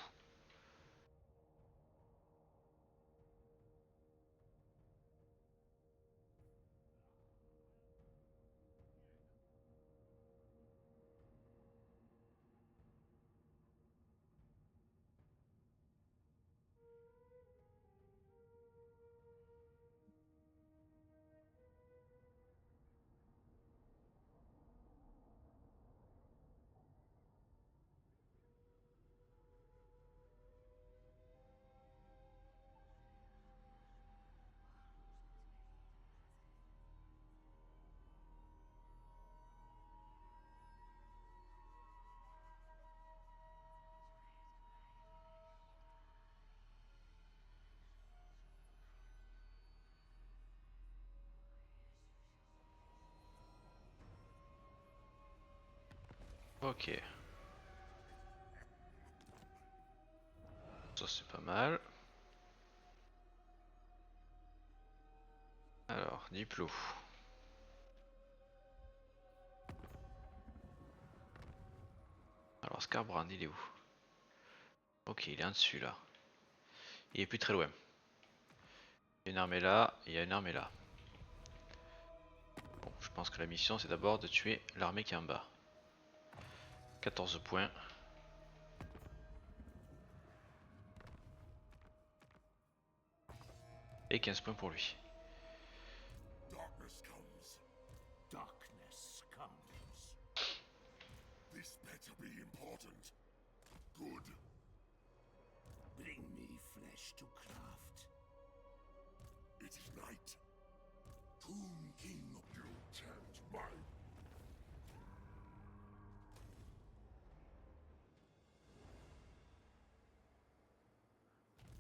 Ok. Ça c'est pas mal. Alors, Diplo. Alors Skarbrand il est où? Ok, il est en dessus là. Il est plus très loin. Il y a une armée là, il y a une armée là. Bon, je pense que la mission c'est d'abord de tuer l'armée qui est en bas. 14 points. Et 15 points pour lui. Darkness comes. Darkness comes. This better be important. Good. Bring me flesh to craft. It is night. Tomb King, you tempt my...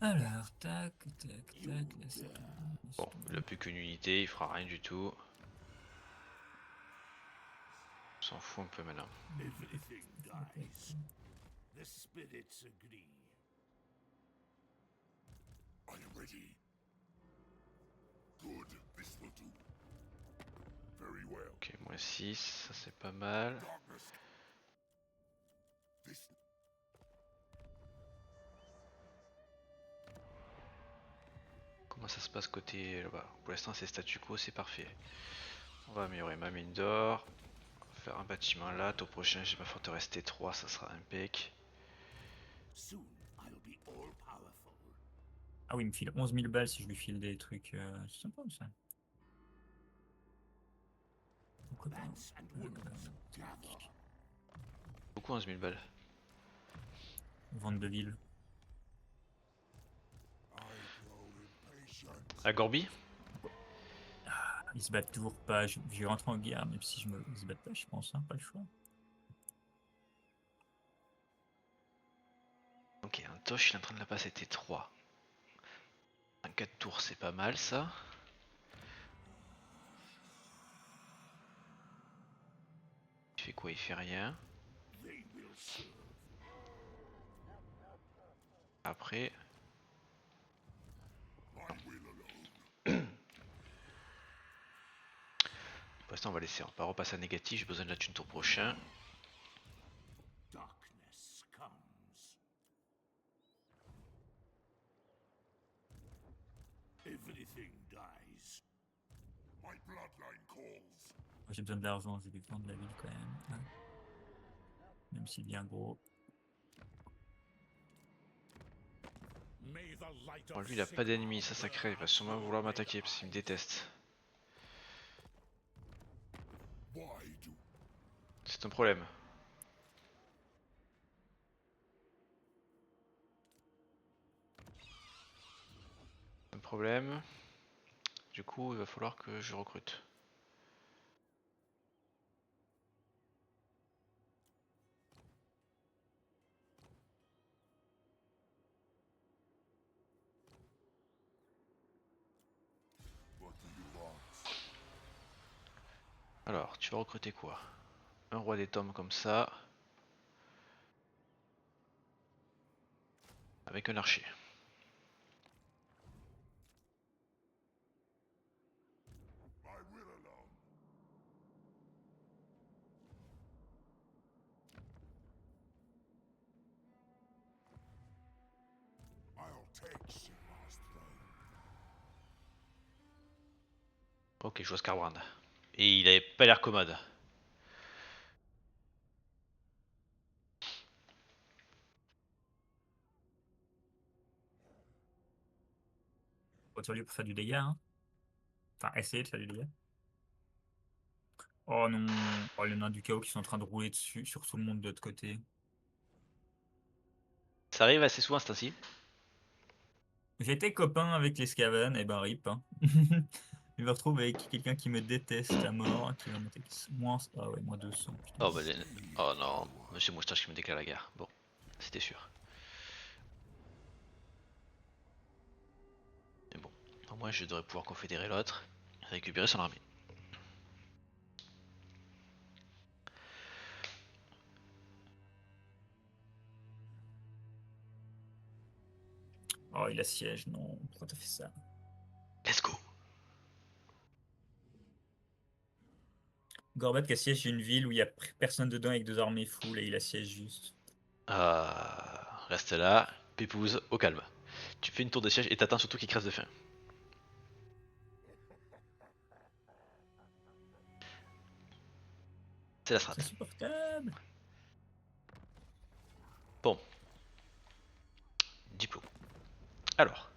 alors, tac, tac, tac, là c'est tout. Bon, il a plus qu'une unité, il fera rien du tout. On s'en fout un peu maintenant. Everything dies. The spirits agree. Are you ready? Good. This will do. Very well. Ok, moins 6, ça c'est pas mal. Darkness. This... Comment ça se passe côté là-bas? Pour l'instant c'est statu quo, c'est parfait. On va améliorer ma mine d'or. On va faire un bâtiment là. Au prochain j'ai ma forteresse T3, ça sera impec. Soon I'll be all powerful. Ah oui, il me file 11 000 balles si je lui file des trucs. C'est sympa ça. Pourquoi pas? Bats and wolves gather. Beaucoup 11 000 balles. Vente de ville. I grow impatient. À Gorby? Ils se battent toujours pas. Je vais rentrer en guerre, même si ils se battent pas, je pense. Hein, pas le choix. Ok, un Tosh il est en train de la passer T3. Un 4 tours c'est pas mal ça. Il fait quoi? Il fait rien. They will serve. Après, I will alone. pour l'instant on va laisser. On va pas repasser à négatif, j'ai besoin de la thune tour prochain. Darkness comes. Everything dies. My bloodline calls. J'ai besoin d'argent, je vais vendre la ville quand même. Hein. Même s'il devient gros. May the light Bon, of lui il a pas d'ennemis, ça sacré, il va sûrement vouloir m'attaquer parce qu'il me déteste. Why do... C'est un problème. Un problème. Du coup il va falloir que je recrute. Alors, tu vas recruter quoi? Un roi des tomes comme ça. Avec un archer. My will alone. I'll take Sigmar's throne. Ok, je vois Scarbrand. Et il avait pas l'air commode. Faut aller pour faire du dégât, hein. Enfin, essayer de faire du dégât. Oh non, oh, les nains du chaos qui sont en train de rouler dessus sur tout le monde de l'autre côté. Ça arrive assez souvent, c'est ainsi. J'étais copain avec les Skaven, et ben rip. Hein. Je me retrouve avec quelqu'un qui me déteste à mort, qui va monter moins. Ah ouais, moins 200. Putain. Oh, bah, oh non, Monsieur Moustache qui me déclare la guerre. Bon, c'était sûr. Mais bon, au moins je devrais pouvoir confédérer l'autre et récupérer son armée. Oh, il assiège, non. Pourquoi t'as fait ça? Let's go. Gorbat qui assiège une ville où il y a personne dedans avec 2 armées full et il assiège juste. Reste là, Pépouze, au calme. Tu fais une tour de siège et t'attends surtout qu'il crève de faim. C'est la strat. C'est insupportable. Bon. Diplôme. Alors.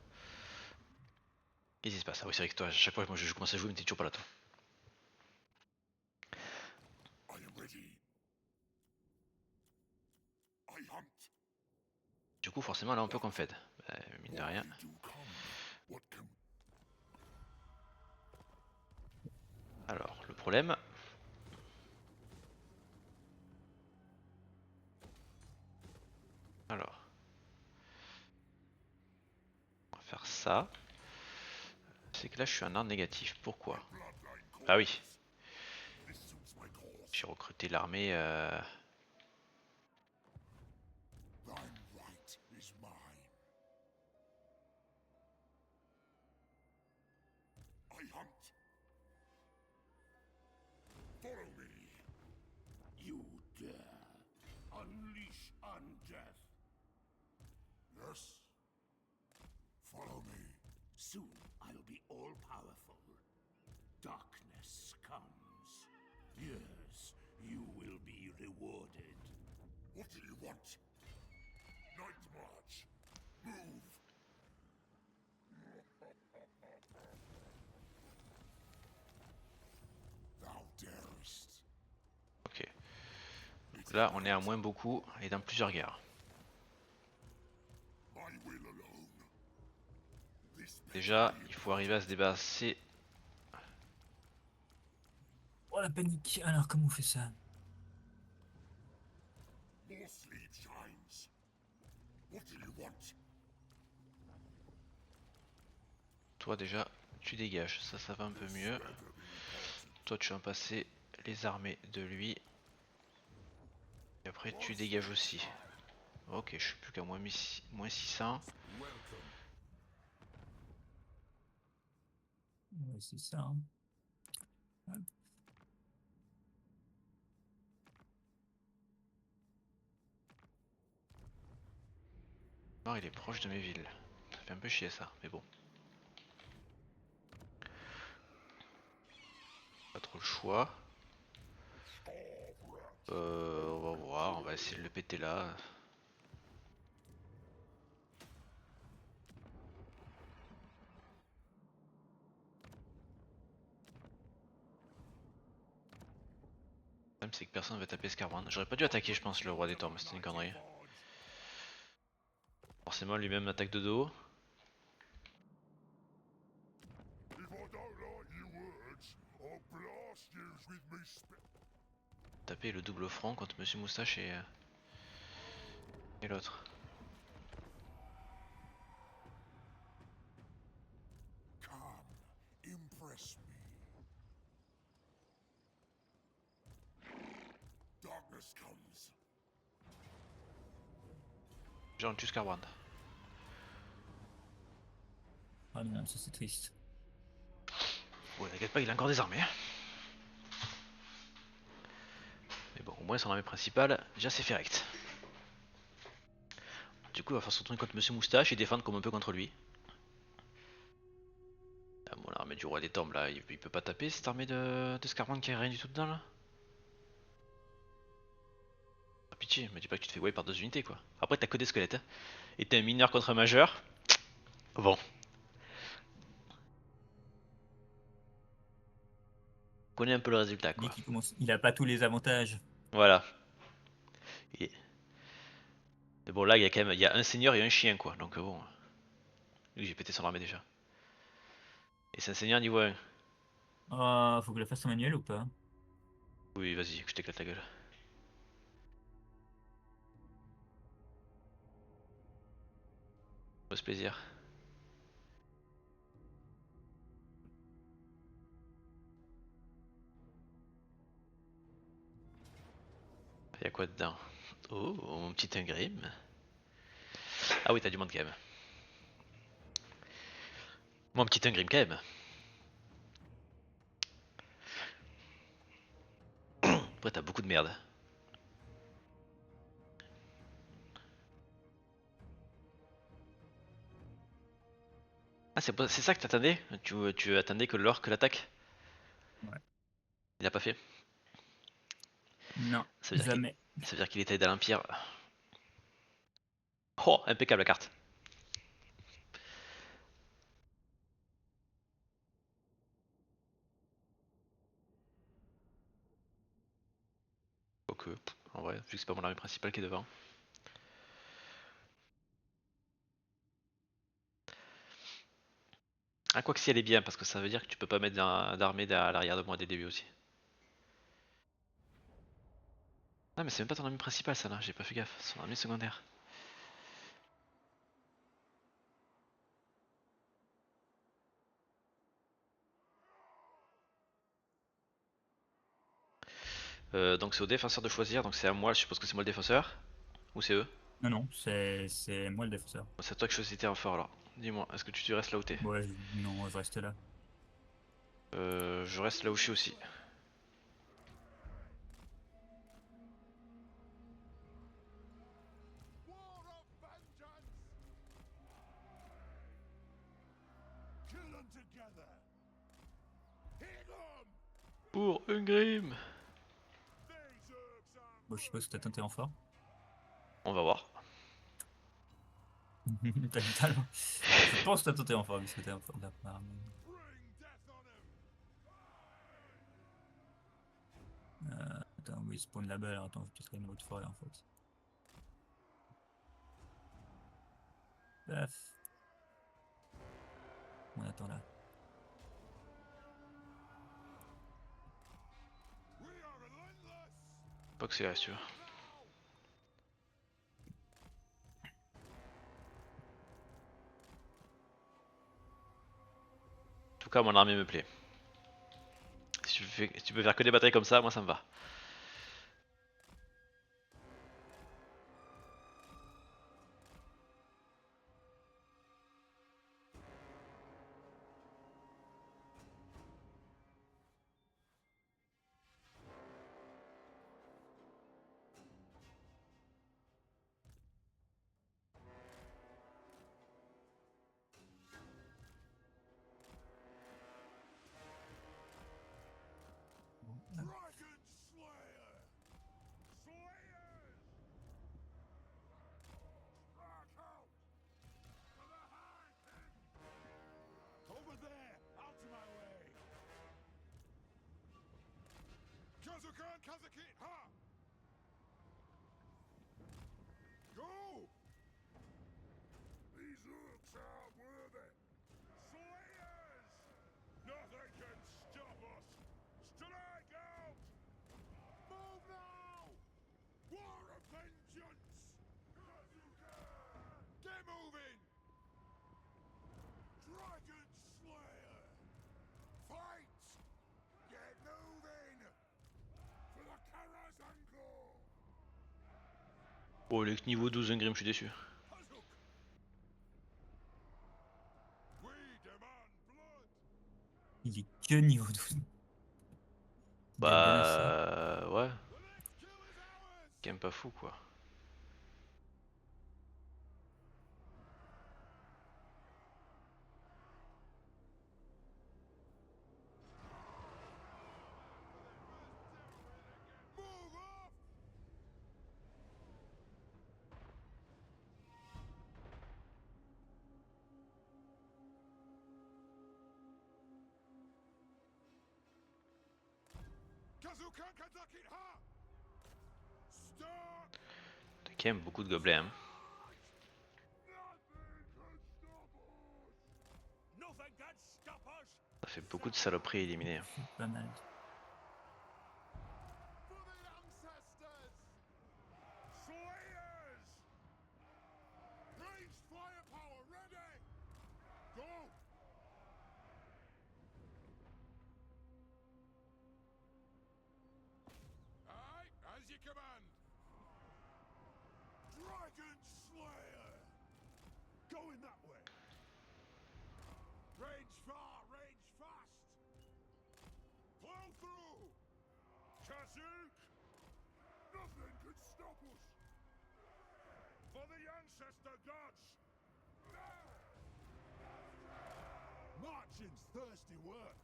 Qu'est-ce qui se passe? Ah oui, c'est vrai que toi, à chaque fois que moi je commence à jouer, mais t'es toujours pas là, toi. I am ready. I hunt. Du coup, forcément, là, on peut confed. Mine de rien. Why do come? What can Alors, le problème. Alors. On va faire ça. C'est que là, je suis un ordre négatif. Pourquoi? bloodline Ah oui. calls? This suits my cause. J'ai recruté l'armée. Thine right is mine. I hunt. Follow me. You dare unleash undeath. Yes. Follow me. Soon I'll be all powerful. Darkness comes. Yes, you will be rewarded. What do you want? Night march. Move. Thou darest. Ok. Donc là, on est à moins beaucoup et dans plusieurs guerres. My will alone. This Déjà, il faut arriver à se débarrasser. Oh la panique. Alors, comment on fait ça? more sleep shines. What do you want? Toi, déjà, tu dégages. Ça va un peu mieux. Toi, tu vas passer les armées de lui. Et après, tu dégages aussi. Ok, je suis plus qu'à moins 600. Welcome. Ouais, c'est ça. Hein. Non, il est proche de mes villes. Ça fait un peu chier ça, mais bon. Pas trop le choix. On va voir, on va essayer de le péter là. Le problème c'est que personne va taper Scarbrand. J'aurais pas dû attaquer je pense le roi des tombes, c'était une connerie. Forcément lui-même attaque de dos. If I don't like your words, I'll blast you with me Taper le double front contre Monsieur Moustache et l'autre. Come, impress me. Darkness comes. Genre, on tue Scarbrand. Ah non, ça c'est triste. Ouais, t'inquiète pas, il a encore des armées. Hein. Mais bon, au moins son armée principale, déjà c'est Ferrect. Du coup, il va falloir se retourner contre Monsieur Moustache et défendre comme un peu contre lui. Ah, bon, l'armée du roi des tombes là, il peut pas taper cette armée de Scarbrand qui a rien du tout dedans là. Ah, pitié, me dis pas que tu te fais wipe par 2 unités quoi. Après, t'as que des squelettes. Hein. Et t'es un mineur contre un majeur. Bon. On connaît un peu le résultat Lui quoi. qui commence, il a pas tous les avantages. Voilà. Et... Mais bon, là, il y a quand même il y a un seigneur et un chien quoi. Donc bon. Lui, j'ai pété son armée déjà. Et c'est un seigneur niveau 1. Ah, faut que je la fasse en manuel ou pas? Oui, vas-y, que je t'éclate la gueule. Pose plaisir. Y'a quoi dedans? Oh, mon petit Ingrim. Ah oui, t'as du monde quand même. Mon petit Ingrim quand même. Après, t'as beaucoup de merde. Ah, c'est ça que t'attendais? Tu attendais que l'orque l'attaque? Ouais. Il a pas fait? Non, Ça veut dire qu'il jamais. ça veut dire qu'il était dans l'Empire. Oh, impeccable la carte. Quoique, en vrai, vu que c'est pas mon armée principale qui est devant. Ah, quoi que si elle est bien, parce que ça veut dire que tu peux pas mettre d'armée à l'arrière de moi dès le début aussi. Ah, mais c'est même pas ton armée principale ça là, j'ai pas fait gaffe, c'est son armée secondaire. Donc c'est au défenseur de choisir, donc c'est à moi, je suppose que c'est moi le défenseur. Ou c'est eux? Non, non, c'est moi le défenseur. C'est à toi que je choisis tes renforts alors. Dis-moi, est-ce que tu restes là où t'es? Ouais, non, je reste là. Je reste là où je suis aussi. War of vengeance! Kill them together! Hit them! Pour Ungrim! These herbs are Bon, je suppose que t'as tenté en fort. On va voir. T'as totalement. Je pense que t'as tenté en fort, vu ce que t'as en fort de la part. bring death on them! Attends, oui, spawn là-bas, alors attends, je vais peut-être créer une autre forêt en fait. Paf. On attend là. We are relentless! Pas que c'est là si tu veux. En tout cas, mon armée me plaît. Si tu peux faire que des batailles comme ça, moi ça me va. Dragon Slayer! Slayers! Rock out! For the High King! Over there! Out of my way! Kazukan Kazakit! Ha! Go! These orcs are worthy! Slayers! Nothing can stop us! Strike out! Move now! War of vengeance! Get moving! Dragon Slayer! Fight! Get moving! For the Karazhan Oh, le niveau 12 Ingrim, je suis déçu. We demand blood. Il est que niveau 12. Il a bien assez. Ouais, The next kill is ours. quand même pas fou quoi. Move off. Kazukan Kazakit ha. Stop. T'as quand même beaucoup de gobelets. Hein. Nothing can stop us. Ça fait beaucoup de saloperies éliminés. Hein. C'est pas mal. For the ancestors. Slayers. Ranged firepower ready. Go. Aye, as you command. Dragon Slayer. Going that way. Range far, range fast. Plow through. Kazook. Nothing could stop us. For the ancestor gods. Marching's thirsty work.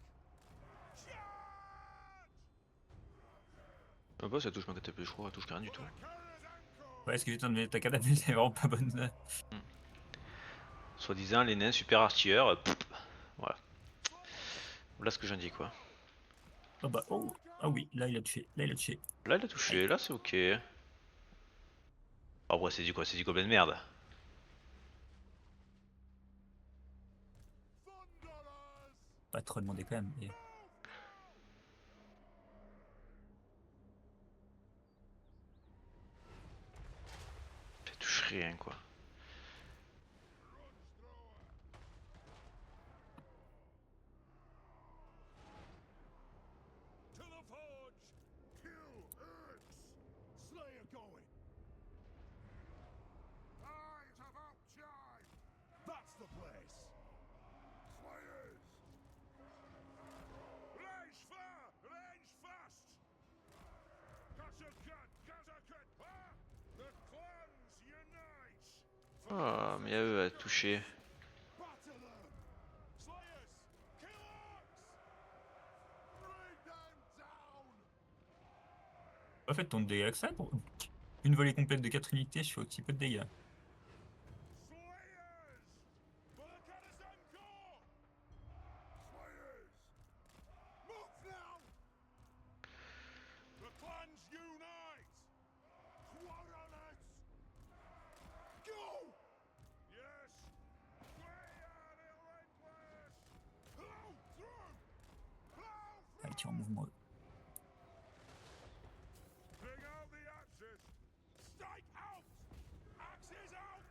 Charge! Ah bah ça touche ma catapult, je crois, ça touche rien du tout. Ouais, ce que j'ai entendu, ta catapulte est vraiment pas bonne. Soi-disant les nains super artilleurs, voilà. Voilà ce que j'en dis quoi. Oh bah, oh. Ah oui, là il a touché. Là il a touché. Là il a touché, là c'est ok. Oh ouais c'est du quoi, c'est du gobelin de merde. Pas trop demandé quand même. Mais... Ça touche rien quoi. To the forge! Kill Urks! Slayer going! Eyes of Outchive! That's the place! Slayers! Range far! Range fast! Kazakat! Kazakat! Ah! The clans unite! Ah mais eux à toucher. Batter them! Slayers! Kill Orcs! Bring them down! En fait, ton dégâts que ça, pour une volée complète de 4 unités, je fais aussi peu de dégâts. Slayers! For the Kadazan Corps! Slayers! Move now! The clans unite! Quadrants! Go! Yes! We are relentless! Plow through! Plow Ah, il through! tire en mouvement. Bring out the axes! Strike out! Axes out!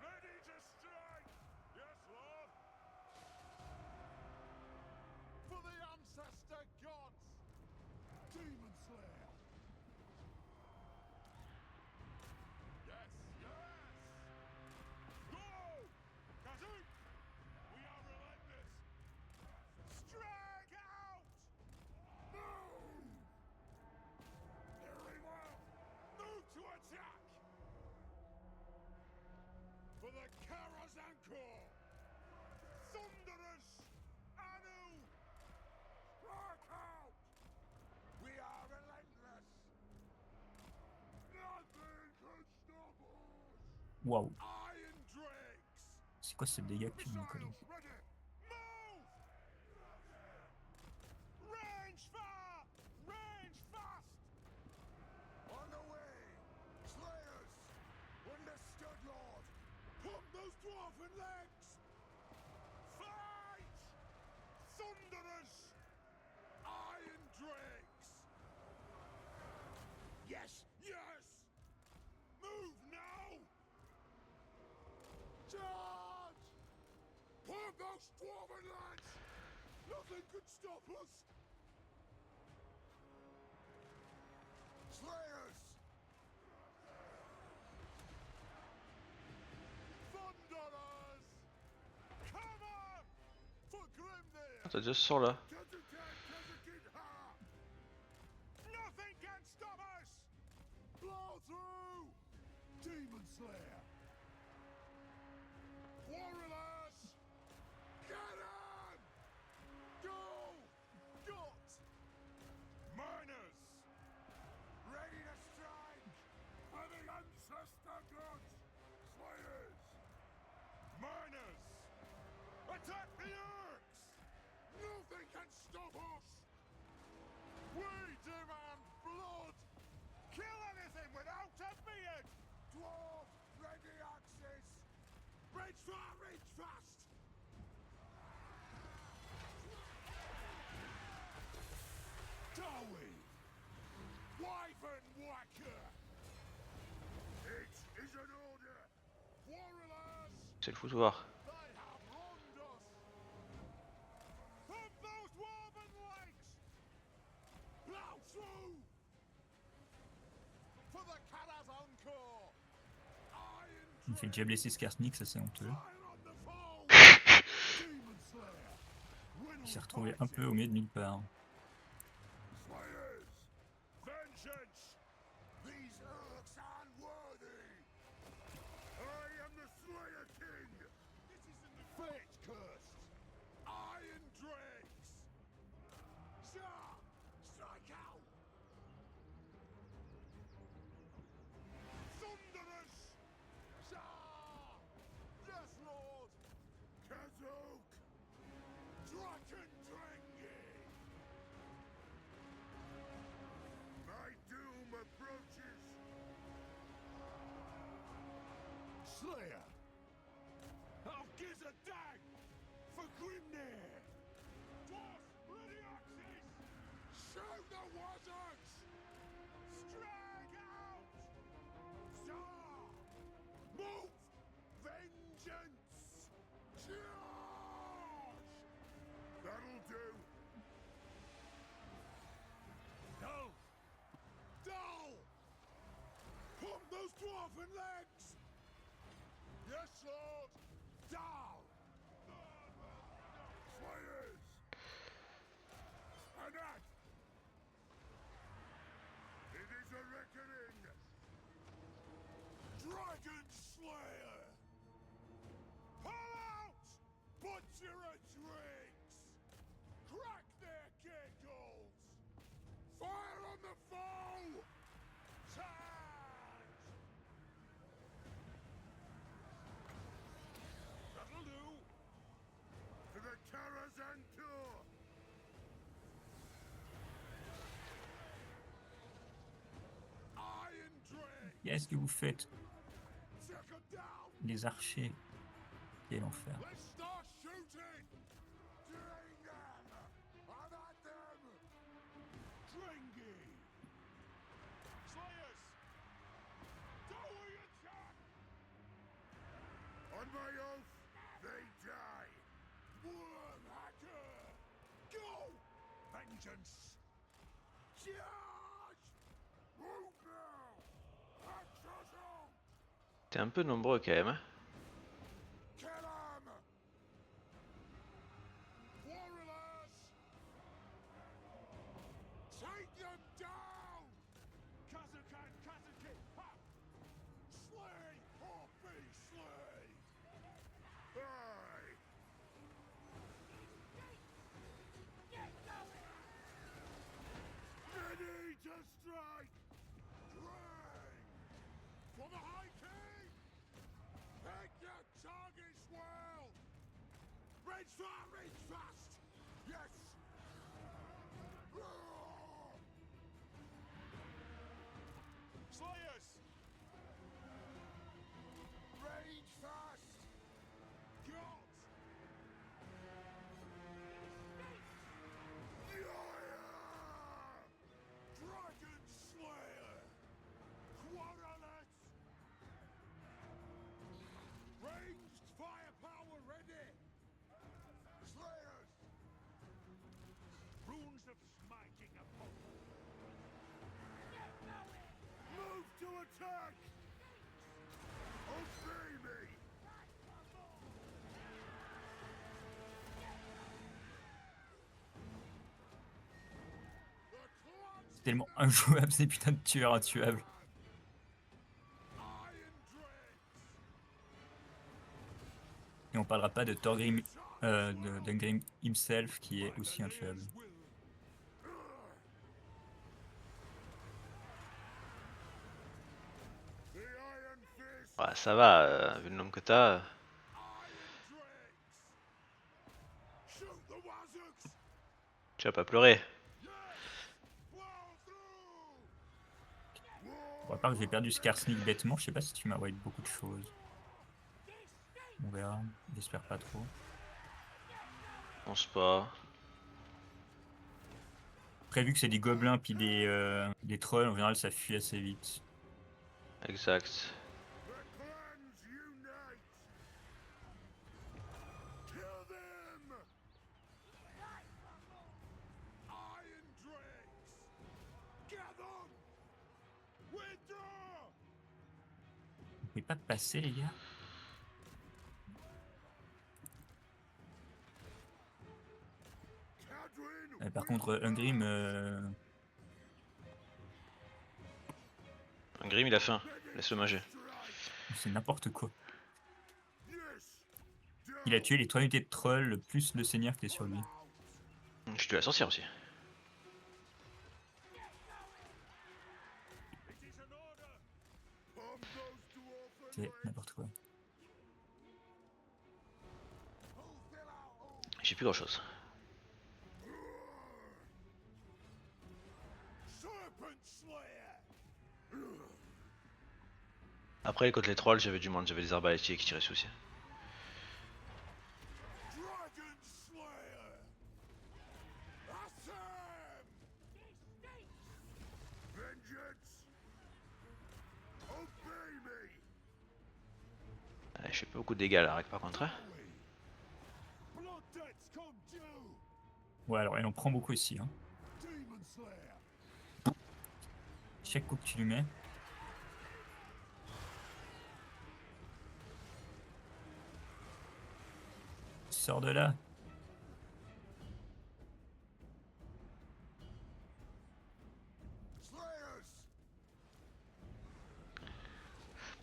Ready to strike! Yes, Lord! For the ancestor gods! Demon Slayer! Yes, yes! Go! Kazook! We are relentless! Strike out! Move! Very well! Move to attack! For the Karazhan Corps! Thunderers! Anu! Strike out! We are relentless! Nothing can stop us! Waouh, Iron Drakes! c'est quoi ce dégât que tu me colles? Missiles ready! Move! Range far! Range fast! On the way! Slayers! Understood, Lord! Pump those dwarven legs! Fight! Thunderers! Iron Drakes! Yes! Yes! Move now! Charge! Pump those dwarven legs! Nothing could stop us! Slayers! T'as déjà ce sort là. Nothing can stop us! Blow through! Demon Slayer! Warriors! Cannon! Go! Got! Miners! Ready to strike! For the ancestor gods! Slayers! Miners! Attack the Urks! Nothing can stop us! We demand blood! Kill anything without a beard! Dwarf, ready axes! Reach far, reach fast! Dowie! Wyvern whacker! It is an order! Warriors! C'est le foutoir. They have wronged us! Pump those dwarven legs! Plow through! For the Karazhan Corps! Iron Il me fait déjà blesser Skarsnik, ça c'est honteux. fire on the foe! Demon Slayer! When Il we s'est retrouvé fight un peu au milieu de nulle part. Slayers! Vengeance! These Urks are unworthy! I am the Slayer King! This isn't the fate cursed! Iron Dregs! Shah! Strike out! Thunderous! Shah! Yes, Lord! Kazok! Draken Drengi! My doom approaches! Slayer! I'll give a dag for Grimnir! Dwarf, ready axes! Shoot the wizards! Strike out! Star! Move! Vengeance! Charge! That'll do! No! Dull! Pump those dwarven legs! Yes, Lord! Down! Slayers! Anak! It is a reckoning! Dragon Slayer! Pull out! Butcher a drinks! Crack their giggles! Fire on the foe! Charge! That'll do! To the Karazhan Tour! Iron Drake! Qu'est-ce que vous faites, Take 'em down! les archers? Quel enfer. Let's start shooting! Drain them! I'm at them! Drengi! Slayers! Dowie attack! On my oath, they die! Worm hacker! Go! Vengeance! Charge! Move now! Access! T'es un peu nombreux quand même. Hein. Kill 'em! Warriors! Take them down! Kazakan, Kazakin, ha! Slay or be slayed! Aye! Ready to strike! Drang! For the High King! Pick your targets well! Reach far, reach fast! Yes! Roar! Slayers! Rage fast! Got! Dragon Slayer! Quarterlet! Ranged firepower ready! Slayers! tellement injouable ces putains de tueurs intuables. Et on parlera pas de Thorgrim, d'Ungrim himself qui est aussi intuable. Ouais, ça va, vu le nombre que t'as. Tu vas pas pleurer. Bon, à part que j'ai perdu Skarsnik bêtement, je sais pas si tu m'as wipe beaucoup de choses. On verra, j'espère pas trop. Je pense pas. Après, vu que c'est des gobelins puis des trolls, en général ça fuit assez vite. Exact. Vous pouvez pas passer, les gars? Par contre, Ungrim, Un Grim il a faim. Laisse-le manger. c'est n'importe quoi. Il a tué les 3 unités de troll plus le seigneur qui est sur lui. Je te la sorcière aussi. C'est n'importe quoi. J'ai plus grand chose. Après, contre les trolls, j'avais du monde, j'avais des arbalétiers qui tiraient dessus aussi. Je fais pas beaucoup de dégâts à l'arc par contre. Hein. Ouais, alors elle en prend beaucoup ici. Hein. Chaque coup que tu lui mets. Sors de là.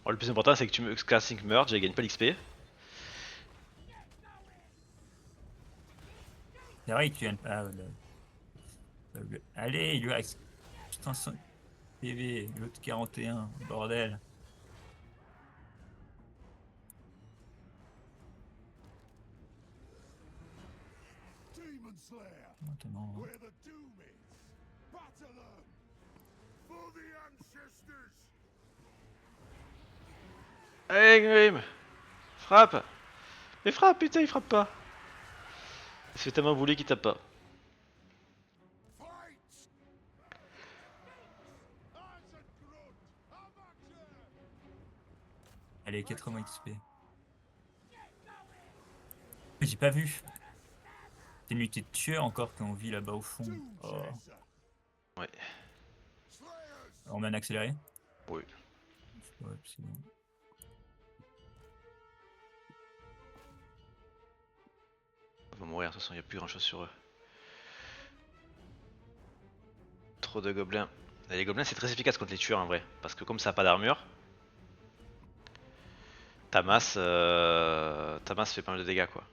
Bon, le plus important c'est que tu me Skarsnik meurt, je gagne pas l'XP. C'est vrai que tu viens de... Ah, allez, il lui reste... Putain, 5 PV, l'autre 41, bordel. Maintenant, hein. Allez Grim, frappe. Mais frappe, putain, il frappe pas. Il se fait tellement bouler qu'il tape pas. Allez, 80 XP. J'ai pas vu. C'est une unité de tueur encore qu'on vit là-bas au fond. Oh. Ouais. On met un accéléré? Oui. Ouais, c'est bon. Ils vont mourir, de toute façon, il n'y a plus grand chose sur eux. Trop de gobelins. Et les gobelins, c'est très efficace contre les tueurs en vrai. Parce que comme ça n'a pas d'armure, ta masse fait pas mal de dégâts quoi.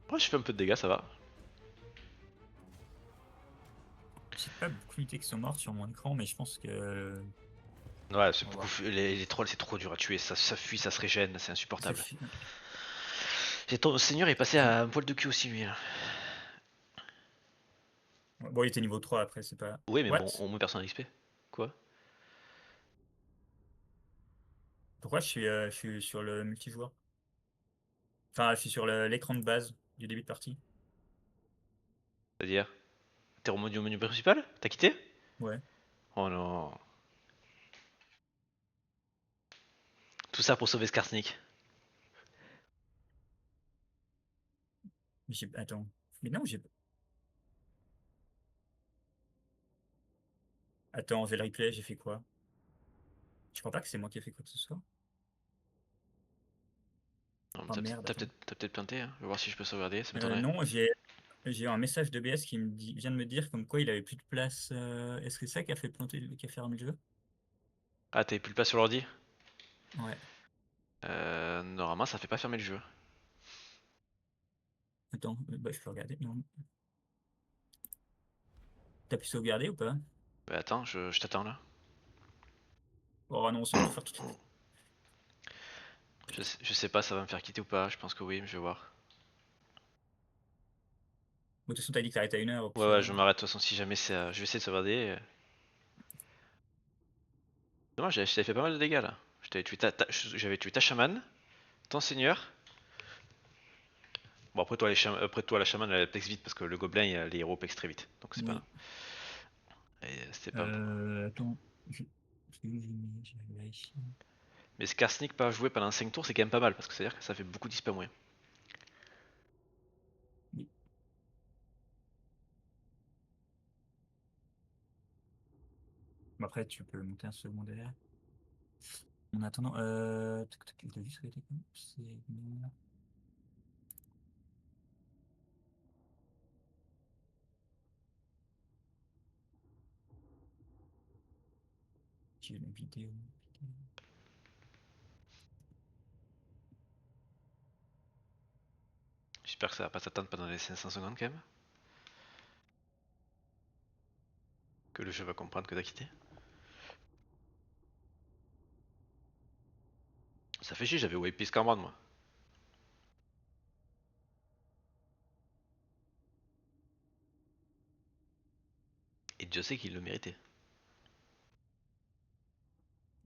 Ouais, je fais un peu de dégâts, ça va. J'ai pas beaucoup d'unités qui sont mortes sur mon écran, mais je pense que... Ouais, c'est On va beaucoup. voir. Les trolls, c'est trop dur à tuer. Ça fuit, ça se régène, c'est Ça insupportable. fait- Ton seigneur est passé à un poil de cul aussi, lui. Là. Bon, il était niveau 3 après, c'est pas... Oui, mais What? bon, au moins personne XP. Quoi? Pourquoi je suis sur le multijoueur? Enfin, je suis sur l'écran de base du début de partie. C'est-à-dire? T'es remonté au menu principal? T'as quitté? Ouais. Oh non. Tout ça pour sauver Skarsnik. Mais attends. Mais non, j'ai... Attends, j'ai le replay, j'ai fait quoi? Je crois pas que c'est moi qui ai fait quoi que ce soit. Oh merde, T'as attends. peut-être planté, hein. Je vais voir si je peux sauvegarder, ça m'étonnerait. Non, j'ai eu un message de BS qui vient de me dire comme quoi il avait plus de place. Est-ce que c'est ça qui a fait planter, qui a fermé le jeu? Ah, t'avais plus de place sur l'ordi? Ouais. Normalement, ça fait pas fermer le jeu. Attends, bah, je peux regarder. Non. T'as pu sauvegarder ou pas? Bah, attends, je t'attends là. Oh non, c'est pour faire tout de suite. Je sais pas, ça va me faire quitter ou pas. Je pense que oui, mais je vais voir. Bon, de toute façon, t'as dit que t'arrêtes à 1h au Ouais, pire. ouais, je m'arrête de toute façon si jamais c'est. Je vais essayer de sauvegarder. Dommage, je t'avais fait pas mal de dégâts là. J'avais tué ta chamane, ton seigneur. Bon, après toi, la chamane elle pex vite parce que le gobelin, les héros pex très vite. Donc c'est pas. Oui. C'était pas. Attends. Je vais vérifier. Mais Skarsnik pas joué pendant 5 tours, c'est quand même pas mal parce que c'est à dire que ça fait beaucoup d'ISP moins. Oui. Bon, après, tu peux monter un secondaire. En attendant, tac, tac, je l'ai vu, ça a été comme c'est bien. J'ai la vidéo. J'espère que ça va pas s'attendre pendant les 500 secondes quand même. Que le jeu va comprendre que t'as quitté. Ça fait chier, j'avais wipé Scarbrand moi. Et Dieu sait qu'il le méritait.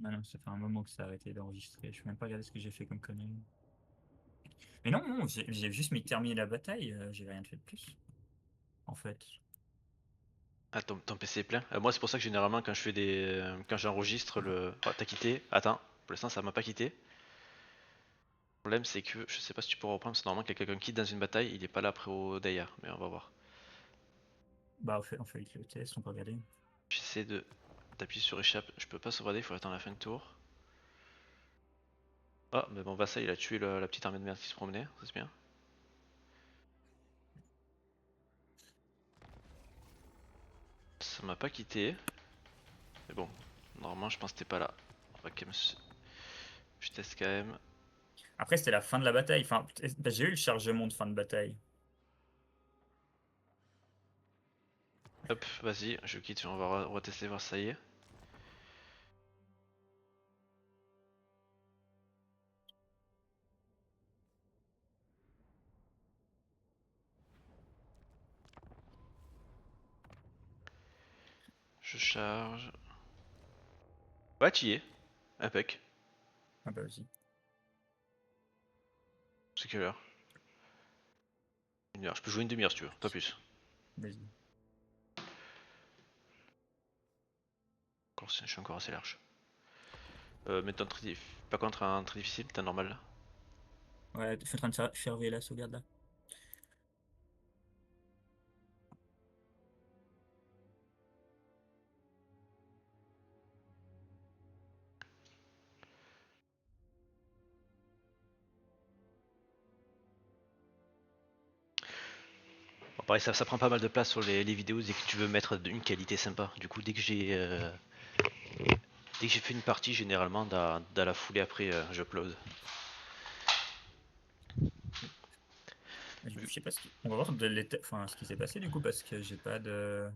Ah non, ça fait un moment que ça a arrêté d'enregistrer. Je vais même pas regarder ce que j'ai fait comme connerie. Mais non, non, j'ai juste mis terminer la bataille. J'ai rien fait de plus. En fait. Ah, ton PC est plein. Moi, c'est pour ça que généralement, quand je fais quand j'enregistre le. Oh, t'as quitté. Attends, pour l'instant, ça m'a pas quitté. Le problème, c'est que je sais pas si tu pourras reprendre, parce que normalement, quand quelqu'un quitte dans une bataille, il est pas là après derrière. Mais on va voir. Bah, on fait le test, on peut regarder. J'essaie d'appuyer sur échappe. Je peux pas sauvegarder, il faut attendre la fin de tour. Ah, mais bon, vassal, il a tué la petite armée de merde qui se promenait. Ça, c'est bien. Ça m'a pas quitté. Mais bon, normalement, je pense que t'es pas là. On va quand même. Je teste quand même. Après, c'était la fin de la bataille. Enfin, bah, j'ai eu le chargement de fin de bataille. Hop, vas-y, je quitte, on va retester, voir si ça y est. Je charge. Ouais, tu y es. Impec. Ah bah, vas-y. C'est quelle heure? 1 heure. Je peux jouer une demi-heure si tu veux, pas plus. Vas-y. Je suis encore assez large. Mais pas contre un très difficile, t'es normal là. Ouais, je suis en train de faire la sauvegarde là. Bon, pareil, ça prend pas mal de place sur les vidéos dès que tu veux mettre une qualité sympa. Du coup, dès que j'ai fait une partie, généralement, dans la foulée après, j'upload. Je sais pas on va voir enfin, ce qui s'est passé du coup, parce que j'ai pas de.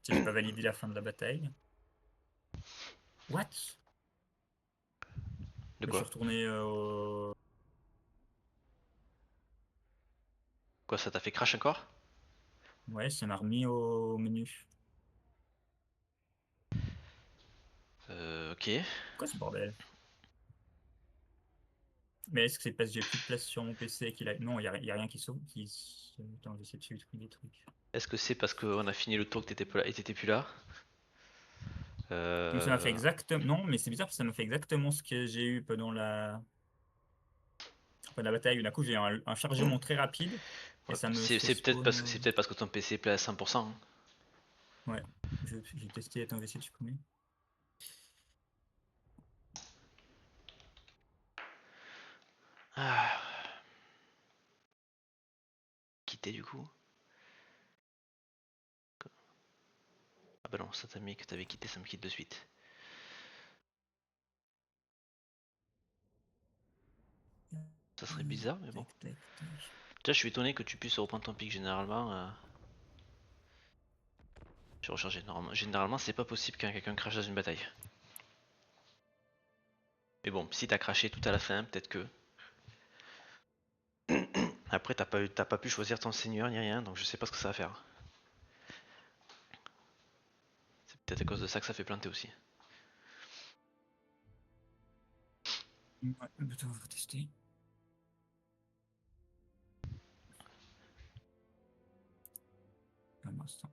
Tu sais, j'ai pas validé la fin de la bataille. What? De Bah, je suis quoi? retourné au. Quoi, ça t'a fait crash encore? Ouais, ça m'a remis au menu. Ok. Quoi ce bordel? Mais est-ce que c'est parce que j'ai plus de place sur mon PC qu'il a. Non, y a rien qui sauve. Attends, j'essaie de supprimer des trucs. Est-ce que c'est parce qu'on a fini le tour que t'étais pas là et t'étais plus là? Donc ça m'a fait exactement. Non, mais c'est bizarre parce que ça m'a fait exactement ce que j'ai eu pendant la bataille. D'un coup, j'ai eu un chargement très rapide et Ouais, ça me fait c'est spawn. peut-être parce que ton PC est plein à 100%, hein. Ouais, j'ai testé. Attends, je vais essayer de supprimer. Ah. quitté du coup? Ah bah non, ça t'a mis que t'avais quitté, ça me quitte de suite. Ça serait bizarre, mais bon. Tac, tac, tac. Déjà, je suis étonné que tu puisses reprendre ton pic généralement. Je vais recharger. Généralement, c'est pas possible quand quelqu'un crache dans une bataille. Mais bon, si t'as craché tout à la fin, peut-être que. Après, t'as pas pu choisir ton seigneur ni rien, donc je sais pas ce que ça va faire. C'est peut-être à cause de ça que ça fait planter aussi. Ouais, putain, on va tester. Un instant.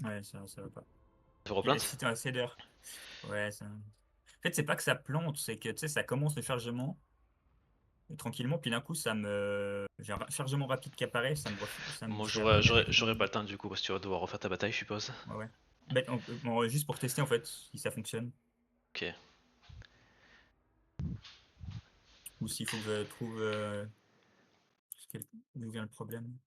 Ouais, ça va pas. Ça replante? Si t'as assez d'heures. Ouais, ça. En fait, c'est pas que ça plante, c'est que tu sais, ça commence le chargement tranquillement, puis d'un coup, j'ai un chargement rapide qui apparaît, ça me Moi, fait run avec j'aurais mon. pas le temps du coup, parce que tu vas devoir refaire ta bataille, je suppose. Ouais, ouais. Juste pour tester en fait si ça fonctionne Ok. ou s'il faut que je trouve d'où vient le problème.